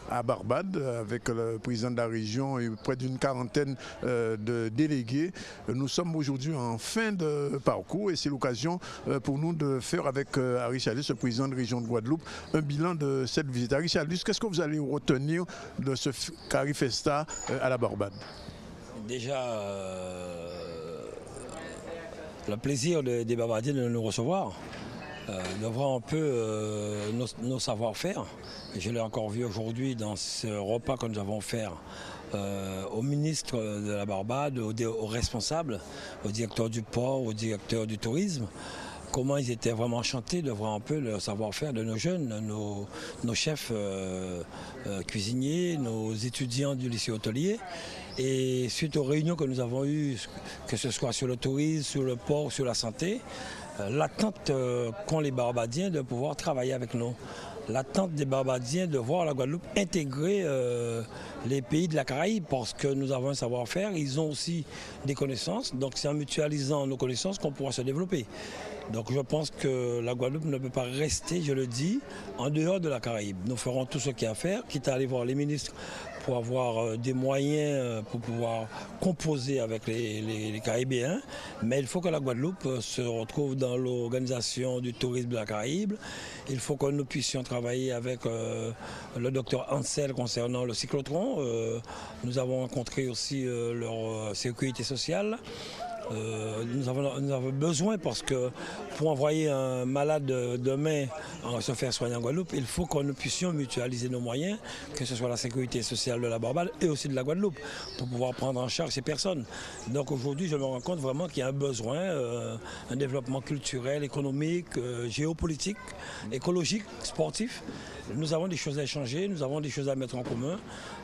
à Barbade avec le président de la région et près d'une quarantaine de délégués, nous sommes aujourd'hui en fin de parcours et c'est l'occasion pour nous de faire avec Harry Chalus, le président de région de Guadeloupe, un bilan de cette visite. Harry Chalus, qu'est-ce que vous allez retenir de ce Carifesta à la Barbade? Déjà, le plaisir des Barbadiens de nous recevoir. De voir un peu nos savoir-faire. Je l'ai encore vu aujourd'hui dans ce repas que nous avons fait au ministre de la Barbade, aux responsables, au directeur du port, au directeur du tourisme. Comment ils étaient vraiment enchantés de voir un peu le savoir-faire de nos jeunes, nos chefs cuisiniers, nos étudiants du lycée hôtelier. Et suite aux réunions que nous avons eues, que ce soit sur le tourisme, sur le port, sur la santé, l'attente qu'ont les Barbadiens de pouvoir travailler avec nous. L'attente des Barbadiens de voir la Guadeloupe intégrer les pays de la Caraïbe, parce que nous avons un savoir-faire, ils ont aussi des connaissances, donc c'est en mutualisant nos connaissances qu'on pourra se développer. Donc je pense que la Guadeloupe ne peut pas rester, je le dis, en dehors de la Caraïbe. Nous ferons tout ce qu'il y a à faire, quitte à aller voir les ministres pour avoir des moyens pour pouvoir composer avec les Caribéens. Mais il faut que la Guadeloupe se retrouve dans l'organisation du tourisme de la Caraïbe. Il faut que nous puissions travailler avec le docteur Ansel concernant le cyclotron. Nous avons rencontré aussi leur sécurité sociale. Nous avons besoin parce que pour envoyer un malade demain se faire soigner en Guadeloupe, il faut que nous puissions mutualiser nos moyens, que ce soit la sécurité sociale de la Barbade et aussi de la Guadeloupe, pour pouvoir prendre en charge ces personnes. Donc aujourd'hui, je me rends compte vraiment qu'il y a un besoin, un développement culturel, économique, géopolitique, écologique, sportif. Nous avons des choses à échanger, nous avons des choses à mettre en commun.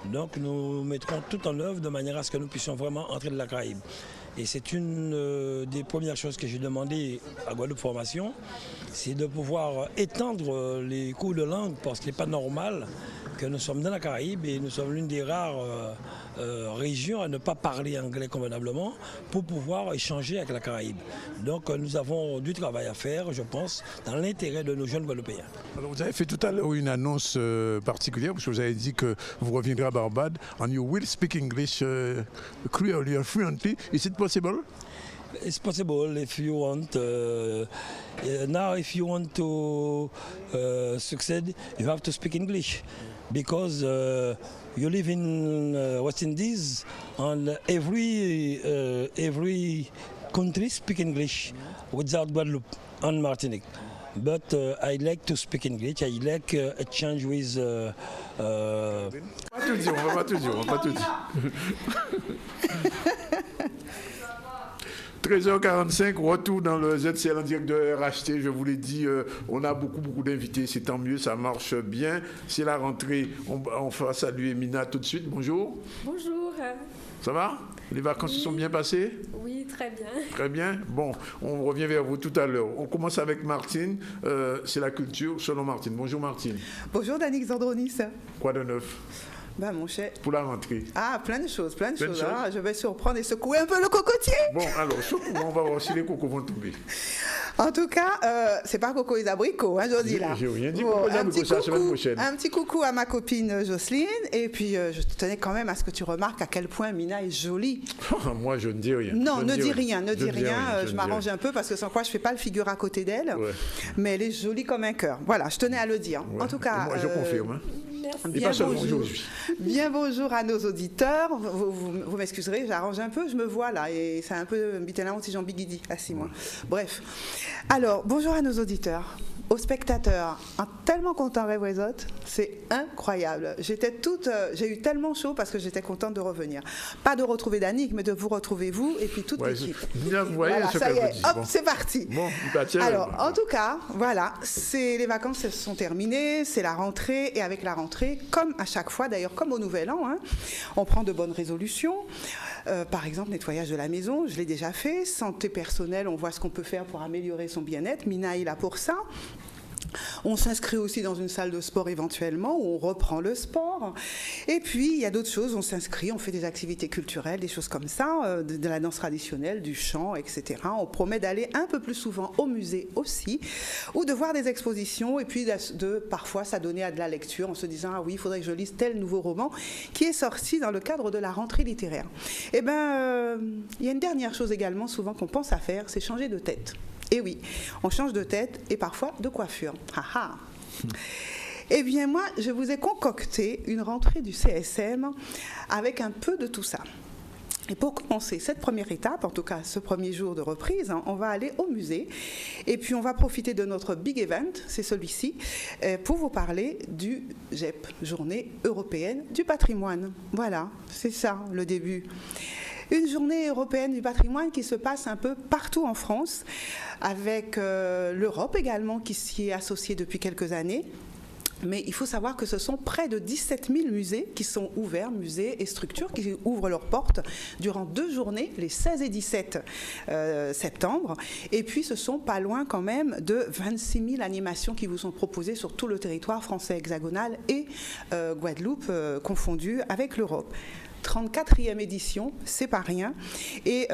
Donc nous mettrons tout en œuvre de manière à ce que nous puissions vraiment entrer de la Caraïbe. Et c'est une des premières choses que j'ai demandé à Guadeloupe Formation, c'est de pouvoir étendre les cours de langue, parce qu'il n'est pas normal que nous sommes dans la Caraïbe et nous sommes l'une des rares régions à ne pas parler anglais convenablement pour pouvoir échanger avec la Caraïbe. Donc nous avons du travail à faire, je pense, dans l'intérêt de nos jeunes Guadeloupéens. Alors vous avez fait tout à l'heure une annonce particulière, parce que vous avez dit que vous reviendrez à Barbade, and you will speak English clearly and fluently. Is it possible? It's possible if you want. Now, if you want to succeed, you have to speak English, because you live in West Indies, and every country speak English without Guadeloupe and Martinique. But I like to speak English. I like a change with. On va pas tout dire. 13h45, retour dans le ZCL en direct de RHT. Je vous l'ai dit, on a beaucoup d'invités, c'est tant mieux, ça marche bien. C'est la rentrée, on va saluer Mina tout de suite. Bonjour. Bonjour. Ça va? Les vacances se sont bien passées? Oui, très bien. Très bien. Bon, on revient vers vous tout à l'heure. On commence avec Martine, c'est la culture selon Martine. Bonjour Martine. Bonjour Danick Zandronis. Quoi de neuf? Ben, mon cher. Pour la rentrée. Ah, plein de choses. Ah, je vais surprendre et secouer un peu le cocotier. Bon, alors, on va voir si les cocos vont tomber. En tout cas, c'est pas coco et abricots, hein, je dis là. J'ai rien dit coco et abricots, la semaine prochaine. Un petit coucou à ma copine Jocelyne. Et puis, je tenais quand même à ce que tu remarques à quel point Mina est jolie. Moi, je ne dis rien. Non, ne dis rien. Je m'arrange un peu parce que sans quoi je ne fais pas le figure à côté d'elle. Ouais. Mais elle est jolie comme un cœur. Voilà, je tenais à le dire. Ouais. En tout cas. Moi, je confirme. Hein. Bien bonjour à nos auditeurs. Vous m'excuserez, j'arrange un peu, je me vois là et c'est un peu Bitelin aussi Jean Biguidi, assis moi. Bref. Alors, bonjour à nos auditeurs, aux spectateurs. Tellement content Révoisot, c'est incroyable. J'ai eu tellement chaud parce que j'étais contente de revenir. Pas de retrouver Danick, mais de vous retrouver vous et puis toute l'équipe. Voilà, ça y est, hop, c'est parti. Bon, alors, en tout cas, voilà, les vacances sont terminées, c'est la rentrée et avec la rentrée, comme à chaque fois, d'ailleurs comme au Nouvel An, hein, on prend de bonnes résolutions. Par exemple, nettoyage de la maison, je l'ai déjà fait. Santé personnelle, on voit ce qu'on peut faire pour améliorer son bien-être. Mina est là pour ça. On s'inscrit aussi dans une salle de sport éventuellement, où on reprend le sport. Et puis, il y a d'autres choses, on s'inscrit, on fait des activités culturelles, des choses comme ça, de la danse traditionnelle, du chant, etc. On promet d'aller un peu plus souvent au musée aussi, ou de voir des expositions, et puis de parfois s'adonner à de la lecture, en se disant « Ah oui, il faudrait que je lise tel nouveau roman qui est sorti dans le cadre de la rentrée littéraire. » Eh bien, il y a une dernière chose également, souvent qu'on pense à faire, c'est changer de tête. Et oui, on change de tête et parfois de coiffure. Eh bien, moi, je vous ai concocté une rentrée du CSM avec un peu de tout ça. Et pour commencer cette première étape, en tout cas ce premier jour de reprise, hein, on va aller au musée et puis on va profiter de notre big event, c'est celui-ci, pour vous parler du GEP, Journée européenne du patrimoine. Voilà, c'est ça le début. Une journée européenne du patrimoine qui se passe un peu partout en France, avec l'Europe également qui s'y est associée depuis quelques années. Mais il faut savoir que ce sont près de 17 000 musées qui sont ouverts, musées et structures qui ouvrent leurs portes durant 2 journées, les 16 et 17 septembre. Et puis ce sont pas loin quand même de 26 000 animations qui vous sont proposées sur tout le territoire français hexagonal et Guadeloupe confondue avec l'Europe. 34e édition, c'est pas rien. Et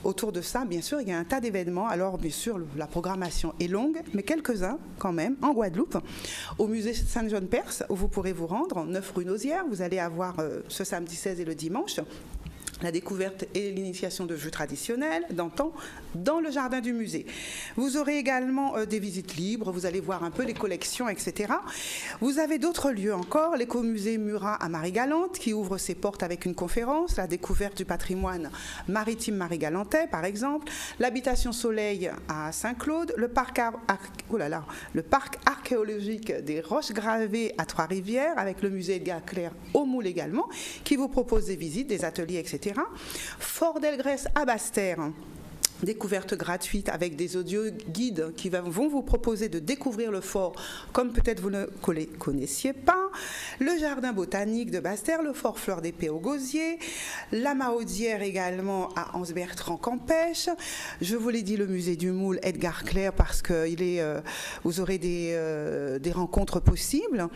autour de ça, bien sûr, il y a un tas d'événements. Alors, bien sûr, la programmation est longue, mais quelques-uns quand même, en Guadeloupe, au musée Saint-Jean-Perse, où vous pourrez vous rendre, 9 rue Nausière. Vous allez avoir ce samedi 16 et le dimanche la découverte et l'initiation de jeux traditionnels d'antan dans le jardin du musée. Vous aurez également des visites libres, vous allez voir un peu les collections, etc. Vous avez d'autres lieux encore, l'écomusée Murat à Marie-Galante qui ouvre ses portes avec une conférence, la découverte du patrimoine maritime marie-galantais par exemple, l'habitation Soleil à Saint-Claude, le parc archéologique des Roches Gravées à Trois-Rivières avec le musée Edgar Clair au Moule également, qui vous propose des visites, des ateliers, etc. Fort d'Elgrès à Basse-Terre, découverte gratuite avec des audio guides qui vont vous proposer de découvrir le fort comme peut-être vous ne connaissiez pas. Le jardin botanique de Basse-Terre, le fort Fleur d'Épée au Gosier, la Mahaudière également à Anse-Bertrand-Campêche. Je vous l'ai dit, le musée du Moule Edgar Clair parce que vous aurez des rencontres possibles.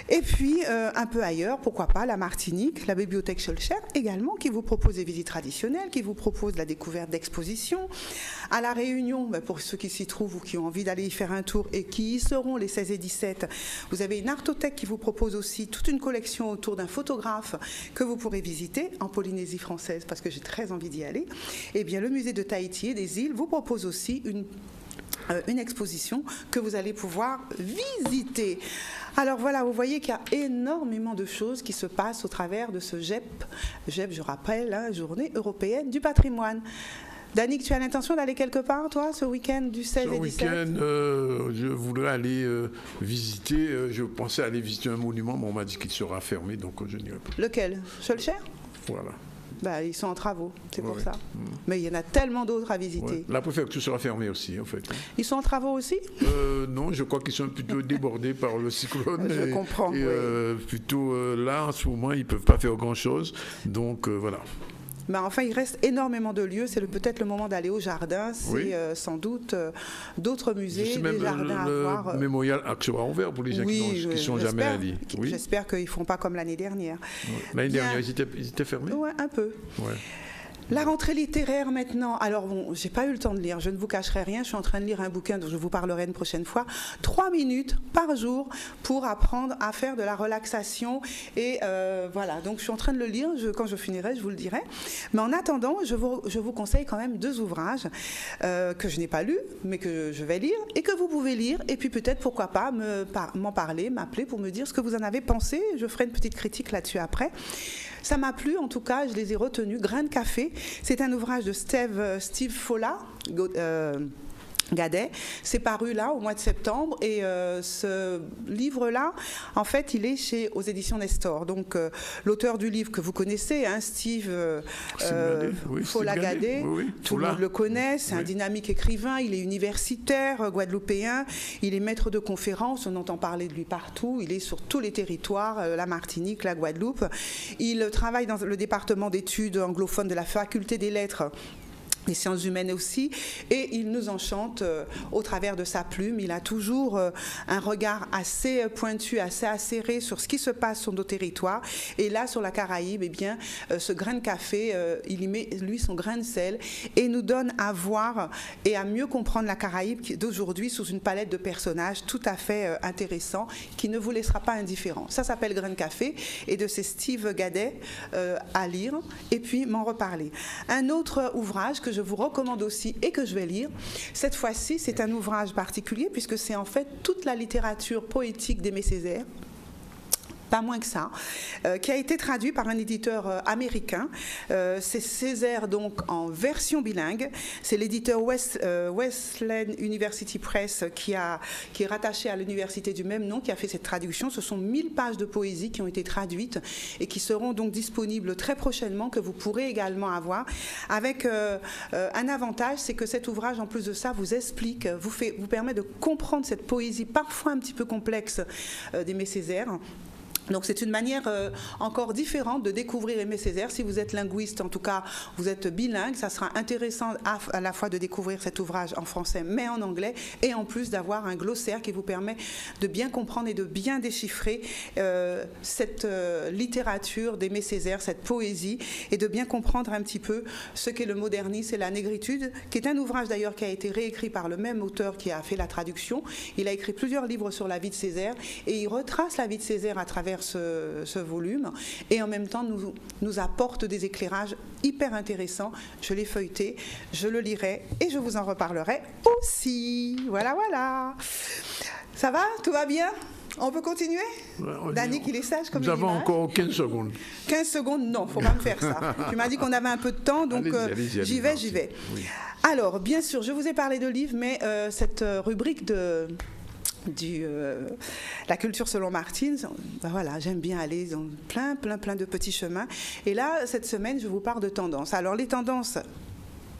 Et puis un peu ailleurs, pourquoi pas, la Martinique, la bibliothèque Schulcher également qui vous propose des visites traditionnelles, qui vous propose la découverte d'expositions. À La Réunion, pour ceux qui s'y trouvent ou qui ont envie d'aller y faire un tour et qui y seront les 16 et 17, vous avez une artothèque qui vous propose aussi toute une collection autour d'un photographe que vous pourrez visiter en Polynésie française parce que j'ai très envie d'y aller. Et bien le musée de Tahiti et des îles vous propose aussi une exposition que vous allez pouvoir visiter. Alors voilà, vous voyez qu'il y a énormément de choses qui se passent au travers de ce GEP, je rappelle, la Journée européenne du patrimoine. Danick, tu as l'intention d'aller quelque part, toi, ce week-end du 16 et 17 ? Ce week-end, je voudrais aller visiter, je pensais aller visiter un monument, mais on m'a dit qu'il sera fermé, donc je n'irai pas. Lequel ? Schulcher ? Voilà. Ils sont en travaux, c'est pour ça. Mais il y en a tellement d'autres à visiter. Ouais. La préfecture sera fermée aussi, en fait. Ils sont en travaux aussi ? Non, je crois qu'ils sont plutôt débordés par le cyclone. Je comprends. Et plutôt là, en ce moment, ils ne peuvent pas faire grand-chose. Donc, voilà. Mais enfin, il reste énormément de lieux. C'est peut-être le moment d'aller au jardin. C'est sans doute d'autres musées, des jardins à voir. Le mémorial sera ouvert pour les gens qui ne sont jamais allés. Oui. J'espère qu'ils ne feront pas comme l'année dernière. Ouais. L'année dernière, ils étaient fermés ? Oui, un peu. Ouais. La rentrée littéraire maintenant. Alors bon, j'ai pas eu le temps de lire, je ne vous cacherai rien, je suis en train de lire un bouquin dont je vous parlerai une prochaine fois. 3 minutes par jour pour apprendre à faire de la relaxation. Et voilà, donc je suis en train de le lire, quand je finirai, je vous le dirai. Mais en attendant, je vous conseille quand même 2 ouvrages que je n'ai pas lus, mais que je vais lire et que vous pouvez lire. Et puis peut-être, pourquoi pas, m'en parler, m'appeler pour me dire ce que vous en avez pensé. Je ferai une petite critique là-dessus après. Ça m'a plu, en tout cas, je les ai retenus. Grain de café, c'est un ouvrage de Steve Folla, Gadet. C'est paru là au mois de septembre et ce livre-là, en fait, il est aux éditions Nestor. Donc l'auteur du livre que vous connaissez, Steve Folla Gadet, tout le monde le connaît, c'est un dynamique écrivain, il est universitaire, guadeloupéen, il est maître de conférences, on entend parler de lui partout, il est sur tous les territoires, la Martinique, la Guadeloupe. Il travaille dans le département d'études anglophones de la faculté des lettres, les sciences humaines aussi, et il nous enchante au travers de sa plume. Il a toujours un regard assez pointu, assez acéré sur ce qui se passe sur nos territoires. Et là, sur la Caraïbe, eh bien, ce grain de café, il y met, lui, son grain de sel et nous donne à voir et à mieux comprendre la Caraïbe d'aujourd'hui sous une palette de personnages tout à fait intéressants qui ne vous laissera pas indifférent. Ça s'appelle Grain de café et de ces Steve Gadet à lire et puis m'en reparler. Un autre ouvrage que je vous recommande aussi et que je vais lire. Cette fois-ci, c'est un ouvrage particulier puisque c'est en fait toute la littérature poétique d'Aimé Césaire. Pas moins que ça, qui a été traduit par un éditeur américain. C'est Césaire, donc en version bilingue. C'est l'éditeur Wesleyan University Press qui est rattaché à l'université du même nom, qui a fait cette traduction. Ce sont 1000 pages de poésie qui ont été traduites et qui seront donc disponibles très prochainement, que vous pourrez également avoir. Avec un avantage, c'est que cet ouvrage, en plus de ça, vous explique, vous permet de comprendre cette poésie parfois un petit peu complexe d'Aimé Césaire. Donc c'est une manière encore différente de découvrir Aimé Césaire. Si vous êtes linguiste, en tout cas, vous êtes bilingue, ça sera intéressant à la fois de découvrir cet ouvrage en français mais en anglais, et en plus d'avoir un glossaire qui vous permet de bien comprendre et de bien déchiffrer cette littérature d'Aimé Césaire, cette poésie, et de bien comprendre un petit peu ce qu'est le modernisme et la négritude, qui est un ouvrage d'ailleurs qui a été réécrit par le même auteur qui a fait la traduction. Il a écrit plusieurs livres sur la vie de Césaire et il retrace la vie de Césaire à travers ce volume, et en même temps nous apporte des éclairages hyper intéressants. Je l'ai feuilleté, je le lirai et je vous en reparlerai aussi. Voilà, voilà. Ça va? Tout va bien? On peut continuer? Danick, il est sage comme il dit. Nous avons encore 15 secondes. 15 secondes? Non, il ne faut pas me faire ça. Tu m'as dit qu'on avait un peu de temps, donc j'y vais. Oui. Alors, bien sûr, je vous ai parlé de livres, mais cette rubrique de la culture selon Martine, ben voilà, j'aime bien aller dans plein de petits chemins. Et là, cette semaine, je vous parle de tendances. Alors, les tendances,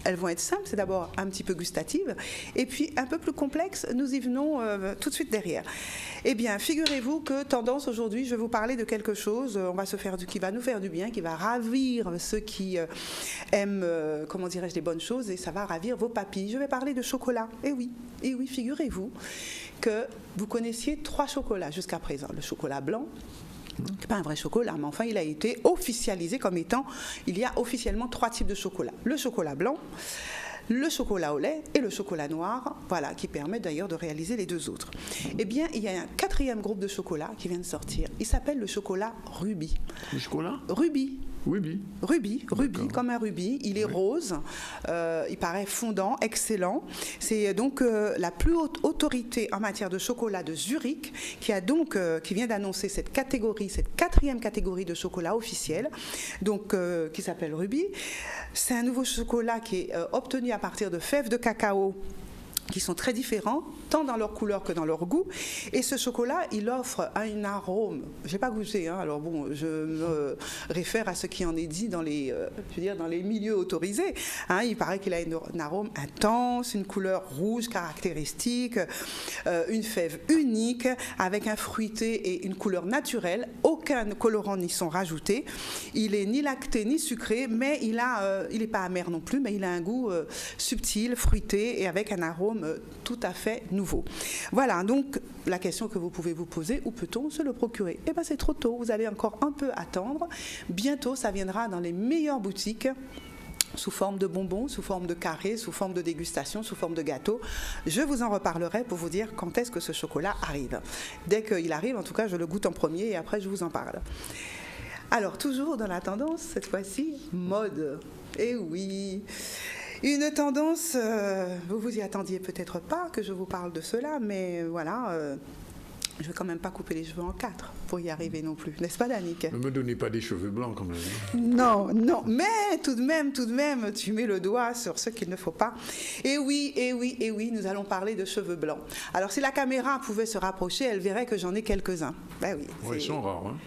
elles vont être simples, c'est d'abord un petit peu gustative, et puis un peu plus complexe, nous y venons tout de suite derrière. Eh bien, figurez-vous que tendance, aujourd'hui, je vais vous parler de quelque chose, qui va nous faire du bien, qui va ravir ceux qui aiment, comment dirais-je, les bonnes choses, et ça va ravir vos papilles. Je vais parler de chocolat. Et oui, figurez-vous que vous connaissiez 3 chocolats jusqu'à présent. Le chocolat blanc, c'est pas un vrai chocolat, mais enfin il a été officialisé comme étant, il y a officiellement 3 types de chocolat. Le chocolat blanc, le chocolat au lait et le chocolat noir, voilà, qui permet d'ailleurs de réaliser les 2 autres. Eh bien, il y a un 4e groupe de chocolat qui vient de sortir. Il s'appelle le chocolat rubis. Le chocolat rubis. Rubis, comme un rubis. Il est rose, il paraît fondant, excellent. C'est donc la plus haute autorité en matière de chocolat de Zurich qui vient d'annoncer cette 4e catégorie de chocolat officiel, donc qui s'appelle Rubis. C'est un nouveau chocolat qui est obtenu à partir de fèves de cacao qui sont très différents, tant dans leur couleur que dans leur goût. Et ce chocolat, il offre un arôme. Je n'ai pas goûté, hein, alors bon, je me réfère à ce qui en est dit dans les milieux autorisés. Hein, il paraît qu'il a un arôme intense, une couleur rouge caractéristique, une fève unique, avec un fruité et une couleur naturelle. Aucun colorant n'y sont rajoutés. Il est ni lacté ni sucré, mais il n'est pas amer non plus, mais il a un goût subtil, fruité, et avec un arôme tout à fait nouveau. Voilà, donc la question que vous pouvez vous poser, où peut-on se le procurer? Eh bien, c'est trop tôt, vous allez encore un peu attendre. Bientôt, ça viendra dans les meilleures boutiques, sous forme de bonbons, sous forme de carrés, sous forme de dégustation, sous forme de gâteau. Je vous en reparlerai pour vous dire quand est-ce que ce chocolat arrive. Dès qu'il arrive, en tout cas, je le goûte en premier et après, je vous en parle. Alors, toujours dans la tendance, cette fois-ci, mode. Eh oui! Une tendance, vous vous y attendiez peut-être pas que je vous parle de cela, mais voilà, je ne vais quand même pas couper les cheveux en 4 pour y arriver non plus, n'est-ce pas, Danick? Ne me donnez pas des cheveux blancs quand même. Non, mais tout de même, tu mets le doigt sur ce qu'il ne faut pas. Et oui, nous allons parler de cheveux blancs. Alors, si la caméra pouvait se rapprocher, elle verrait que j'en ai quelques-uns. Ben oui. Ouais, ils sont rares, hein.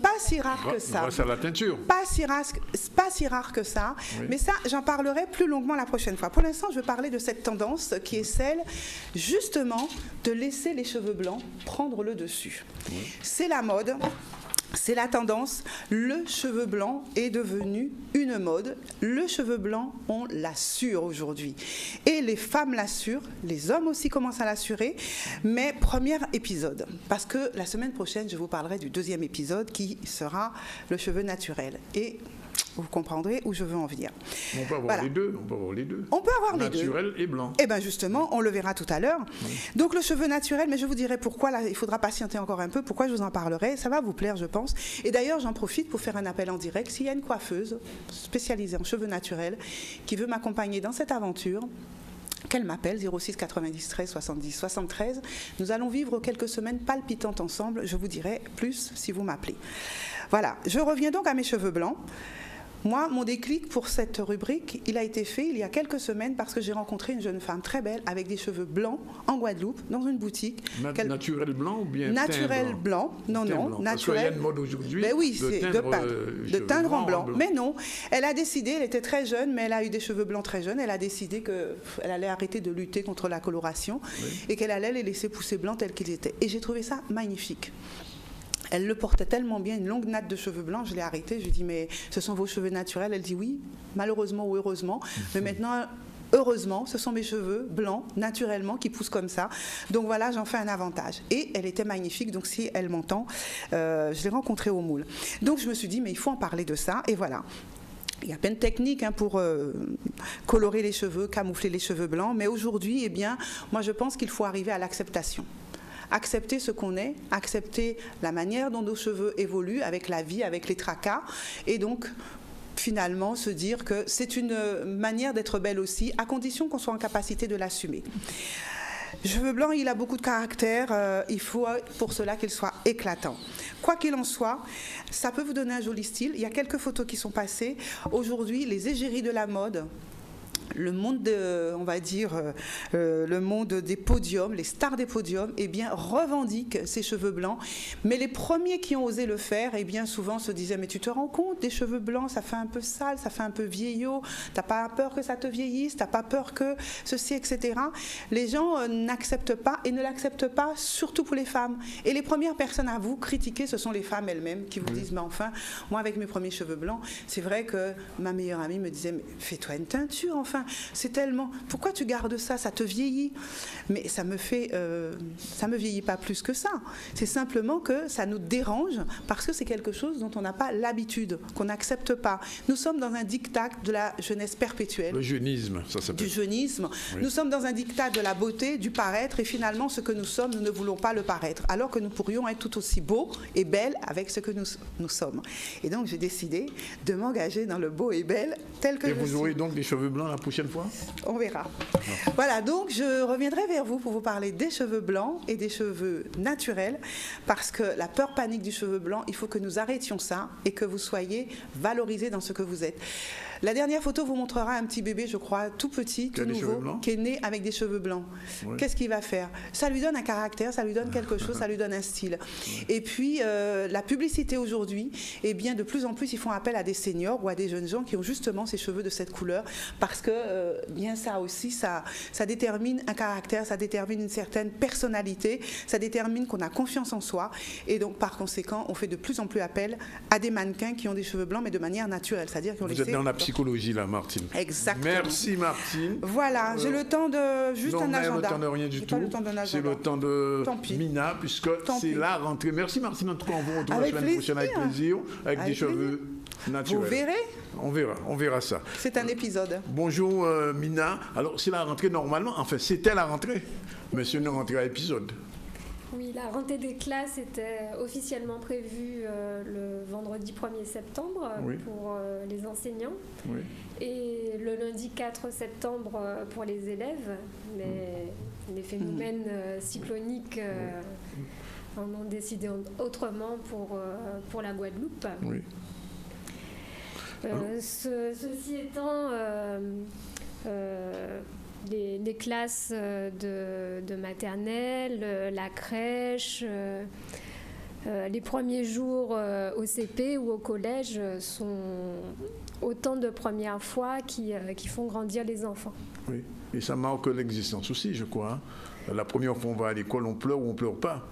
Pas si rare que ça. Grâce à la teinture. Pas si rare que ça. Oui. Mais ça, j'en parlerai plus longuement la prochaine fois. Pour l'instant, je vais parler de cette tendance qui est celle, justement, de laisser les cheveux blancs prendre le dessus. Oui. C'est la mode. C'est la tendance. Le cheveu blanc est devenu une mode. Le cheveu blanc, on l'assure aujourd'hui. Et les femmes l'assurent, les hommes aussi commencent à l'assurer. Mais premier épisode, parce que la semaine prochaine, je vous parlerai du 2e épisode qui sera le cheveu naturel. Et vous comprendrez où je veux en venir. On peut avoir les deux. On peut avoir les deux. Naturel et blanc. Eh bien justement, on le verra tout à l'heure. Oui. Donc le cheveu naturel, mais je vous dirai pourquoi, là, il faudra patienter encore un peu, pourquoi je vous en parlerai. Ça va vous plaire, je pense. Et d'ailleurs, j'en profite pour faire un appel en direct. S'il y a une coiffeuse spécialisée en cheveux naturels qui veut m'accompagner dans cette aventure, qu'elle m'appelle, 06 90 13 70 73. Nous allons vivre quelques semaines palpitantes ensemble. Je vous dirai plus si vous m'appelez. Voilà, je reviens donc à mes cheveux blancs. Moi, mon déclic pour cette rubrique, il a été fait il y a quelques semaines parce que j'ai rencontré une jeune femme très belle avec des cheveux blancs en Guadeloupe, dans une boutique. Naturel blanc ou bien naturel blanc? Non, naturel. Parce qu'il y a une mode aujourd'hui de teindre en blanc. Mais non, elle a décidé, elle était très jeune, mais elle a eu des cheveux blancs très jeunes, elle a décidé qu'elle allait arrêter de lutter contre la coloration et qu'elle allait les laisser pousser blancs tels qu'ils étaient. Et j'ai trouvé ça magnifique. Elle le portait tellement bien, une longue natte de cheveux blancs, je l'ai arrêtée, je lui ai dit mais ce sont vos cheveux naturels? Elle dit oui, malheureusement ou heureusement, mais maintenant heureusement ce sont mes cheveux blancs naturellement qui poussent comme ça, donc voilà, j'en fais un avantage. Et elle était magnifique, donc si elle m'entend, je l'ai rencontrée au moule. Donc je me suis dit mais il faut en parler de ça, et voilà. Il y a plein de techniques pour colorer les cheveux, camoufler les cheveux blancs, mais aujourd'hui, eh bien, moi je pense qu'il faut arriver à l'acceptation. Accepter ce qu'on est, accepter la manière dont nos cheveux évoluent avec la vie, avec les tracas, et donc finalement se dire que c'est une manière d'être belle aussi, à condition qu'on soit en capacité de l'assumer. Cheveux blancs, il a beaucoup de caractère, il faut pour cela qu'il soit éclatant. Quoi qu'il en soit, ça peut vous donner un joli style. Il y a quelques photos qui sont passées. Aujourd'hui, les égéries de la mode, le monde, on va dire, le monde des podiums, les stars des podiums, eh bien, revendiquent ces cheveux blancs. Mais les premiers qui ont osé le faire, eh bien, souvent se disaient, mais tu te rends compte, des cheveux blancs, ça fait un peu sale, ça fait un peu vieillot, t'as pas peur que ça te vieillisse, t'as pas peur que ceci, etc. Les gens n'acceptent pas et ne l'acceptent pas, surtout pour les femmes. Et les premières personnes à vous critiquer, ce sont les femmes elles-mêmes qui vous disent, mais enfin, moi, avec mes premiers cheveux blancs, c'est vrai que ma meilleure amie me disait, mais fais-toi une teinture, enfin. C'est tellement... Pourquoi tu gardes ça? Ça te vieillit. Mais ça me vieillit pas plus que ça. C'est simplement que ça nous dérange parce que c'est quelque chose dont on n'a pas l'habitude, qu'on n'accepte pas. Nous sommes dans un diktat de la jeunesse perpétuelle. Le jeunisme, ça s'appelle. Du jeunisme. Oui. Nous sommes dans un diktat de la beauté, du paraître, et finalement, ce que nous sommes, nous ne voulons pas le paraître. Alors que nous pourrions être tout aussi beaux et belles avec ce que nous sommes. Et donc, j'ai décidé de m'engager dans le beau et belle tel que je suis. Et vous aurez donc des cheveux blancs la prochaine fois? On verra. Voilà, donc je reviendrai vers vous pour vous parler des cheveux blancs et des cheveux naturels, parce que la peur panique du cheveu blanc, il faut que nous arrêtions ça et que vous soyez valorisés dans ce que vous êtes. La dernière photo vous montrera un petit bébé, je crois, tout petit, tout nouveau, qui est né avec des cheveux blancs. Oui. Qu'est-ce qu'il va faire? Ça lui donne un caractère, ça lui donne quelque chose, ça lui donne un style. Et puis, la publicité aujourd'hui, eh bien, de plus en plus, ils font appel à des seniors ou à des jeunes gens qui ont justement ces cheveux de cette couleur, parce que, bien ça aussi, ça détermine un caractère, ça détermine une certaine personnalité, ça détermine qu'on a confiance en soi. Et donc, par conséquent, on fait de plus en plus appel à des mannequins qui ont des cheveux blancs, mais de manière naturelle. C'est-à-dire qu'ils ont laissé... Vous êtes dans la psychologie, là, Martine. Exactement. Merci, Martine. Voilà, j'ai le temps de... Juste un agenda. Non, le temps de rien du tout. C'est le temps de Mina, puisque c'est la rentrée. Merci, Martine. En tout cas, on vous retrouve la semaine prochaine avec plaisir, avec des cheveux naturels. Vous verrez. On verra ça. C'est un épisode. Bonjour, Mina. Alors, c'est la rentrée normalement. Enfin, c'était la rentrée, mais c'est une rentrée à épisode. Oui, la rentrée des classes était officiellement prévue le vendredi 1er septembre pour les enseignants et le lundi 4 septembre pour les élèves. Mais les phénomènes cycloniques en ont décidé autrement pour la Guadeloupe. Oui. Ceci étant... les classes de maternelle, la crèche, les premiers jours au CP ou au collège sont autant de premières fois qui font grandir les enfants. Oui, et ça marque l'existence aussi, je crois. La première fois on va à l'école, on pleure ou on ne pleure pas.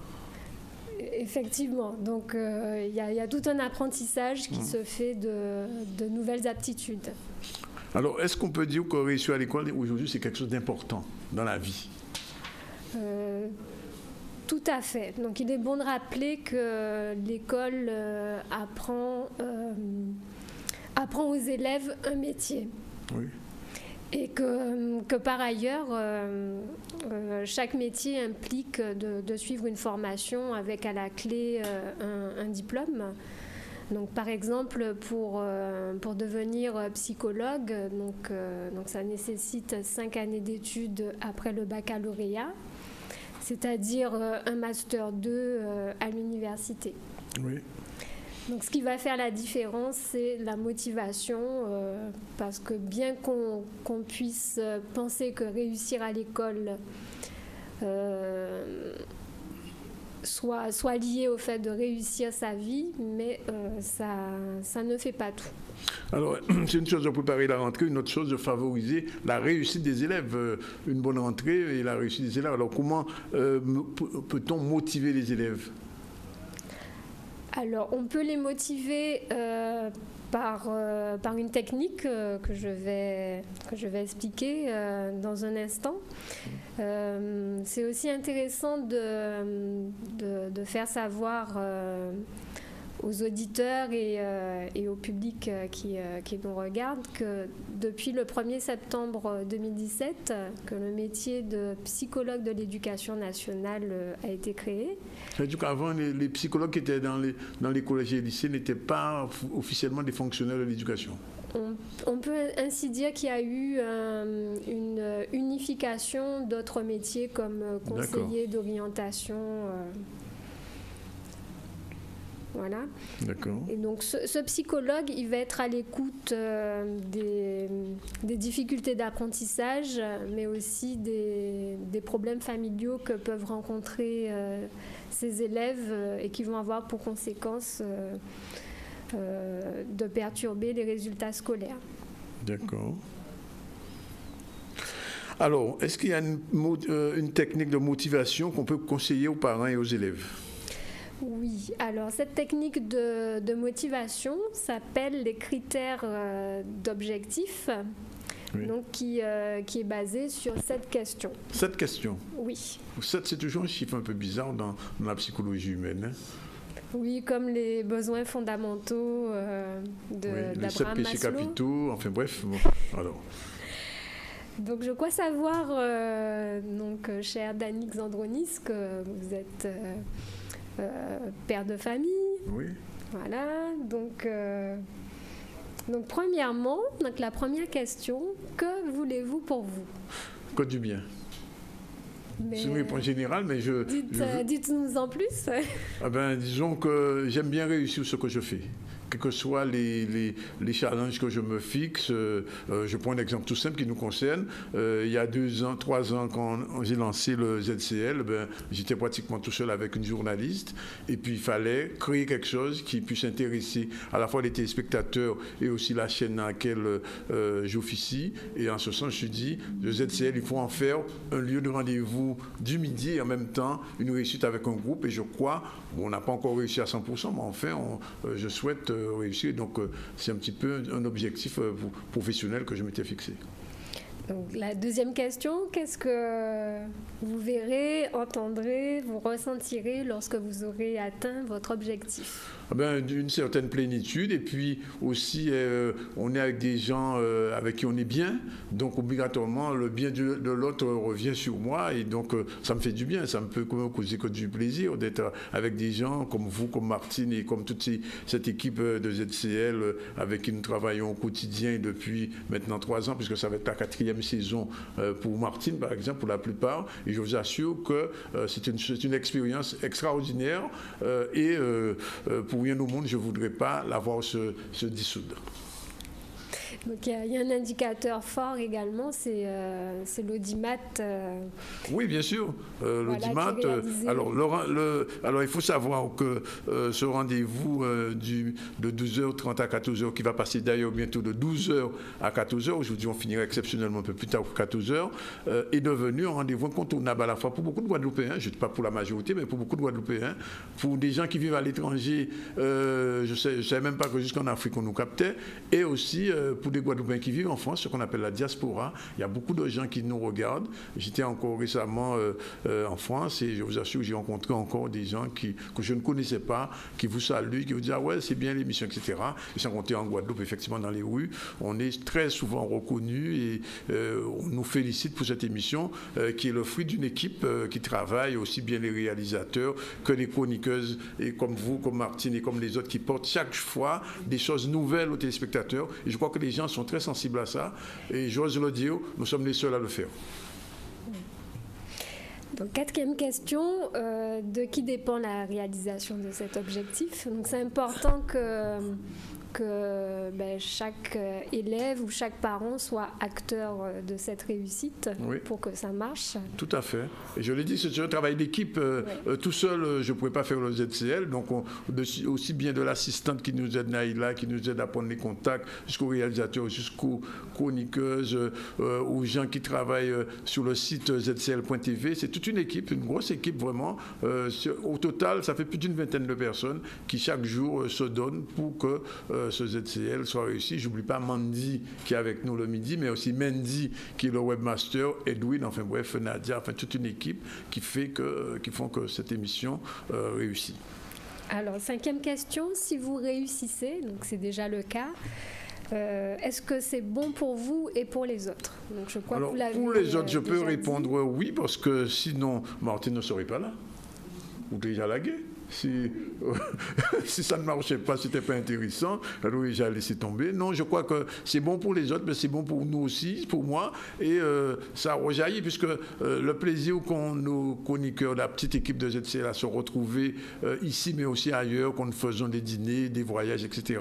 Effectivement, donc il y a tout un apprentissage qui se fait de nouvelles aptitudes. Alors, est-ce qu'on peut dire qu'on réussit à l'école aujourd'hui, c'est quelque chose d'important dans la vie? Tout à fait. Donc, il est bon de rappeler que l'école apprend aux élèves un métier. Oui. Et que par ailleurs, chaque métier implique de suivre une formation avec à la clé un diplôme. Donc, par exemple, pour devenir psychologue, donc ça nécessite 5 années d'études après le baccalauréat, c'est-à-dire un master 2 à l'université. Oui. Donc, ce qui va faire la différence, c'est la motivation, parce que bien qu'on puisse penser que réussir à l'école soit lié au fait de réussir sa vie, mais ça ne fait pas tout. Alors, c'est une chose de préparer la rentrée, une autre chose de favoriser la réussite des élèves. Une bonne rentrée et la réussite des élèves. Alors, comment peut-on motiver les élèves? Alors, on peut les motiver par une technique que je vais expliquer dans un instant. C'est aussi intéressant de faire savoir aux auditeurs et au public qui nous regarde que depuis le 1er septembre 2017, que le métier de psychologue de l'éducation nationale a été créé. C'est-à-dire qu'avant, les psychologues qui étaient dans les collèges et lycées n'étaient pas officiellement des fonctionnaires de l'éducation. On peut ainsi dire qu'il y a eu une unification d'autres métiers comme conseiller d'orientation. Voilà. D'accord. Et donc ce psychologue, il va être à l'écoute des difficultés d'apprentissage, mais aussi des problèmes familiaux que peuvent rencontrer ces élèves et qui vont avoir pour conséquence de perturber les résultats scolaires. D'accord. Alors, est-ce qu'il y a une technique de motivation qu'on peut conseiller aux parents et aux élèves ? Oui, alors cette technique de motivation s'appelle les critères d'objectifs, oui. Donc qui est basée sur 7 questions. 7 questions ? Oui. 7, c'est toujours un chiffre un peu bizarre dans la psychologie humaine. Hein? Oui, comme les besoins fondamentaux d'Abraham Maslow. Les 7 péchés capitaux, enfin bref. Bon, alors. Donc je crois savoir, cher Danik Zandronis, que vous êtes... père de famille. Oui. Voilà. Donc premièrement, la première question, que voulez-vous pour vous ? Que du bien. C'est une réponse générale, mais dites-nous en plus. Disons que j'aime bien réussir ce que je fais. Quels que soient les challenges que je me fixe, je prends un exemple tout simple qui nous concerne. Il y a 3 ans, quand j'ai lancé le ZCL, j'étais pratiquement tout seul avec une journaliste. Et puis, il fallait créer quelque chose qui puisse intéresser à la fois les téléspectateurs et aussi la chaîne dans laquelle j'officie. Et en ce sens, je me suis dit, le ZCL, il faut en faire un lieu de rendez-vous du midi et en même temps une réussite avec un groupe. Et je crois, on n'a pas encore réussi à 100%, mais enfin, je souhaite réussir. Donc, c'est un petit peu un objectif professionnel que je m'étais fixé. Donc, la deuxième question, qu'est-ce que vous verrez, entendrez, vous ressentirez lorsque vous aurez atteint votre objectif ? D'une certaine plénitude, et puis aussi on est avec des gens avec qui on est bien, donc obligatoirement le bien de l'autre revient sur moi, et donc ça me fait du bien, ça me peut causer que du plaisir d'être avec des gens comme vous, comme Martine et comme toute cette équipe de ZCL avec qui nous travaillons au quotidien depuis maintenant 3 ans, puisque ça va être la 4e saison pour Martine par exemple, pour la plupart, et je vous assure que c'est une expérience extraordinaire et pour rien au monde, je ne voudrais pas la voir se dissoudre. Donc il y a un indicateur fort également, c'est l'audimat. Oui, bien sûr, l'audimat. Alors il faut savoir que ce rendez-vous de 12h30 à 14h, qui va passer d'ailleurs bientôt de 12h à 14h, aujourd'hui on finira exceptionnellement un peu plus tard pour 14h, est devenu un rendez-vous incontournable à la fois pour beaucoup de Guadeloupéens, je ne dis pas pour la majorité, mais pour beaucoup de Guadeloupéens, pour des gens qui vivent à l'étranger, je ne savais même pas que jusqu'en Afrique on nous captait, et aussi pour des Guadeloupéens qui vivent en France, ce qu'on appelle la diaspora. Il y a beaucoup de gens qui nous regardent. J'étais encore récemment en France et je vous assure que j'ai rencontré encore des gens que je ne connaissais pas, qui vous saluent, qui vous disent « Ah ouais, c'est bien l'émission, etc. » Et sans compter en Guadeloupe, effectivement, dans les rues, on est très souvent reconnus et on nous félicite pour cette émission qui est le fruit d'une équipe qui travaille, aussi bien les réalisateurs que les chroniqueuses, et comme vous, comme Martine et comme les autres, qui portent chaque fois des choses nouvelles aux téléspectateurs. Et je crois que les gens sont très sensibles à ça, et j'ose le dire, nous sommes les seuls à le faire. Donc, 4e question, de qui dépend la réalisation de cet objectif ? Donc, c'est important que chaque élève ou chaque parent soit acteur de cette réussite pour que ça marche. Tout à fait. Et je l'ai dit, c'est un travail d'équipe. Tout seul, je ne pourrais pas faire le ZCL. Donc, aussi bien de l'assistante qui nous aide, Naïla, qui nous aide à prendre les contacts, jusqu'aux réalisateurs, jusqu'aux chroniqueuses, aux gens qui travaillent sur le site zcl.tv. C'est toute une équipe, une grosse équipe vraiment. Au total, ça fait plus d'une vingtaine de personnes qui chaque jour se donnent pour que ce ZCL soit réussi. J'oublie pas Mandy qui est avec nous le midi, mais aussi Mendy qui est le webmaster, Edwin, enfin bref, Nadia, enfin toute une équipe qui font que cette émission réussit. Alors, 5e question, si vous réussissez, donc c'est déjà le cas, est-ce que c'est bon pour vous et pour les autres? Donc, je crois Alors, que vous l'avez pour les autres, je peux déjà répondre oui, parce que sinon, Martine ne serait pas là. Ou déjà lagué. Si ça ne marchait pas, c'était pas intéressant, alors j'ai laissé tomber. Non, je crois que c'est bon pour les autres, mais c'est bon pour nous aussi, pour moi, et ça rejaillit, puisque le plaisir qu'ont nos chroniqueurs, la petite équipe de ZCL à se retrouver ici, mais aussi ailleurs, quand nous faisons des dîners, des voyages, etc.,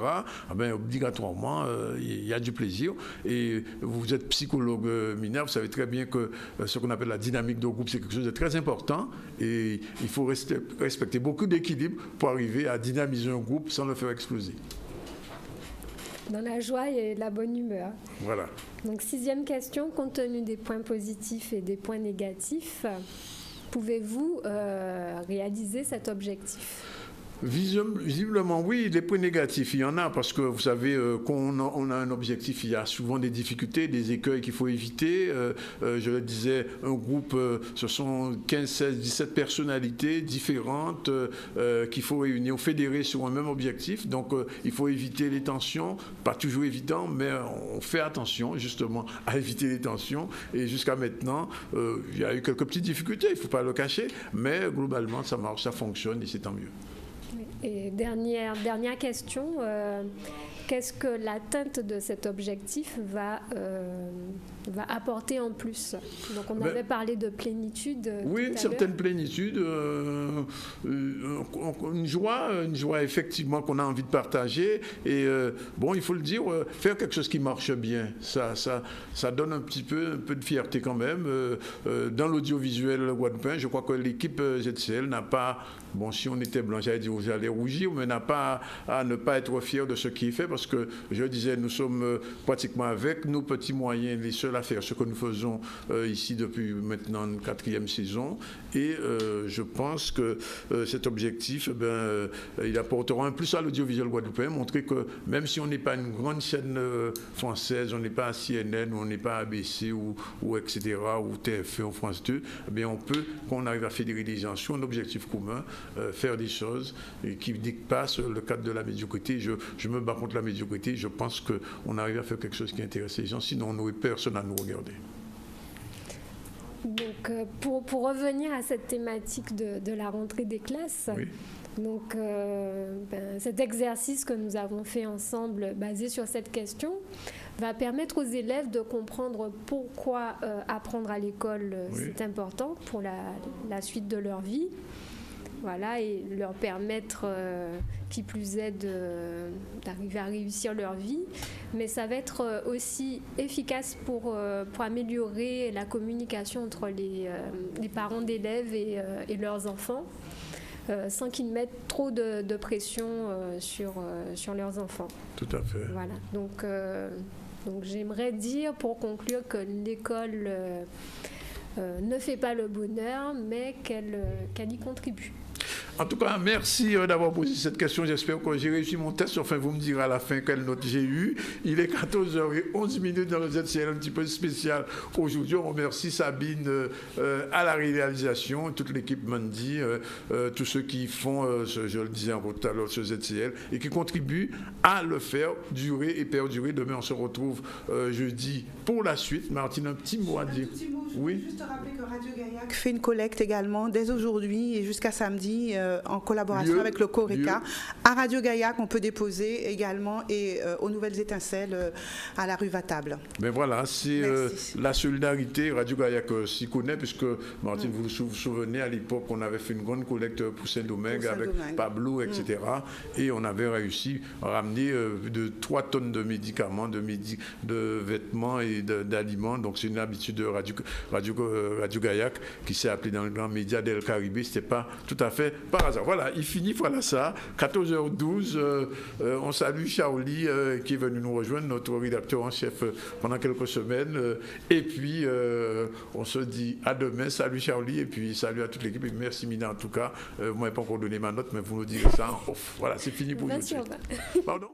obligatoirement, il y a du plaisir. Et vous êtes psychologue mineur, vous savez très bien que ce qu'on appelle la dynamique de groupe, c'est quelque chose de très important, et il faut respecter beaucoup d'équilibre pour arriver à dynamiser un groupe sans le faire exploser. Dans la joie et la bonne humeur. Voilà. Donc, 6e question, compte tenu des points positifs et des points négatifs, pouvez-vous réaliser cet objectif? Visiblement, oui, des points négatifs, il y en a, parce que vous savez, quand on a un objectif, il y a souvent des difficultés, des écueils qu'il faut éviter. Je le disais, un groupe, ce sont 15, 16, 17 personnalités différentes qu'il faut réunir, fédérer sur un même objectif. Donc, il faut éviter les tensions, pas toujours évident, mais on fait attention justement à éviter les tensions. Et jusqu'à maintenant, il y a eu quelques petites difficultés, il ne faut pas le cacher, mais globalement, ça marche, ça fonctionne et c'est tant mieux. Et dernière question, qu'est-ce que l'atteinte de cet objectif va apporter en plus? Donc on avait parlé de plénitude. Oui, une certaine plénitude, une joie effectivement qu'on a envie de partager. Et bon, il faut le dire, faire quelque chose qui marche bien, ça donne un peu de fierté quand même. Dans l'audiovisuel guadeloupéen, je crois que l'équipe ZCL n'a pas, bon, si on était blanc, j'allais dire vous allez rougir, mais n'a pas à ne pas être fier de ce qui est fait, parce que je disais, nous sommes pratiquement avec nos petits moyens les seuls à faire ce que nous faisons ici depuis maintenant une 4e saison, et je pense que cet objectif, il apportera un plus à l'audiovisuel guadeloupéen, montrer que même si on n'est pas une grande chaîne française, on n'est pas à CNN, ou on n'est pas à ABC ou etc., ou TF1 ou France 2, on peut, quand on arrive à fédérer des gens sur un objectif commun, faire des choses qui dépassent le cadre de la médiocrité. Je me bats contre la médiocrité, je pense qu'on arrive à faire quelque chose qui intéresse les gens, sinon on n'aurait personne à nous regarder. Donc, pour revenir à cette thématique de la rentrée des classes, oui. Donc, cet exercice que nous avons fait ensemble, basé sur cette question, va permettre aux élèves de comprendre pourquoi apprendre à l'école, c'est important pour la suite de leur vie. Voilà, et leur permettre, qui plus est, d'arriver à réussir leur vie. Mais ça va être aussi efficace pour améliorer la communication entre les parents d'élèves et leurs enfants, sans qu'ils mettent trop de pression sur leurs enfants. Tout à fait. Voilà, donc j'aimerais dire, pour conclure, que l'école ne fait pas le bonheur, mais qu'elle y contribue. En tout cas, merci d'avoir posé cette question. J'espère que j'ai réussi mon test. Enfin, vous me direz à la fin quelle note j'ai eu. Il est 14h11 dans le ZCL, un petit peu spécial aujourd'hui. On remercie Sabine à la réalisation, toute l'équipe Mandy, tous ceux qui font, je le disais tout à l'heure, ce ZCL, et qui contribuent à le faire durer et perdurer. Demain, on se retrouve jeudi pour la suite. Martine, un petit mot à dire. Oui. Juste rappeler que Radio Gaillac fait une collecte également dès aujourd'hui et jusqu'à samedi en collaboration avec le CORECA. À Radio Gaillac, on peut déposer également et aux Nouvelles Étincelles à la rue Vatable. Mais voilà, c'est la solidarité. Radio Gaillac s'y connaît puisque, Martine, vous vous souvenez, à l'époque, on avait fait une grande collecte pour Saint-Domingue avec Pablo, etc. Et on avait réussi à ramener de 3 tonnes de médicaments, de vêtements et d'aliments. Donc c'est une habitude de Radio Gaillac qui s'est appelée dans le grand média d'El Caribe. Ce n'était pas tout à fait par hasard. Voilà, il finit, voilà ça. 14h12, on salue Charlie qui est venu nous rejoindre, notre rédacteur en chef pendant quelques semaines. Et puis, on se dit à demain. Salut Charlie et puis salut à toute l'équipe. Et merci Mina en tout cas. Vous m'avez pas encore donné ma note, mais vous nous direz ça en off. Voilà, c'est fini pour aujourd'hui. Pardon?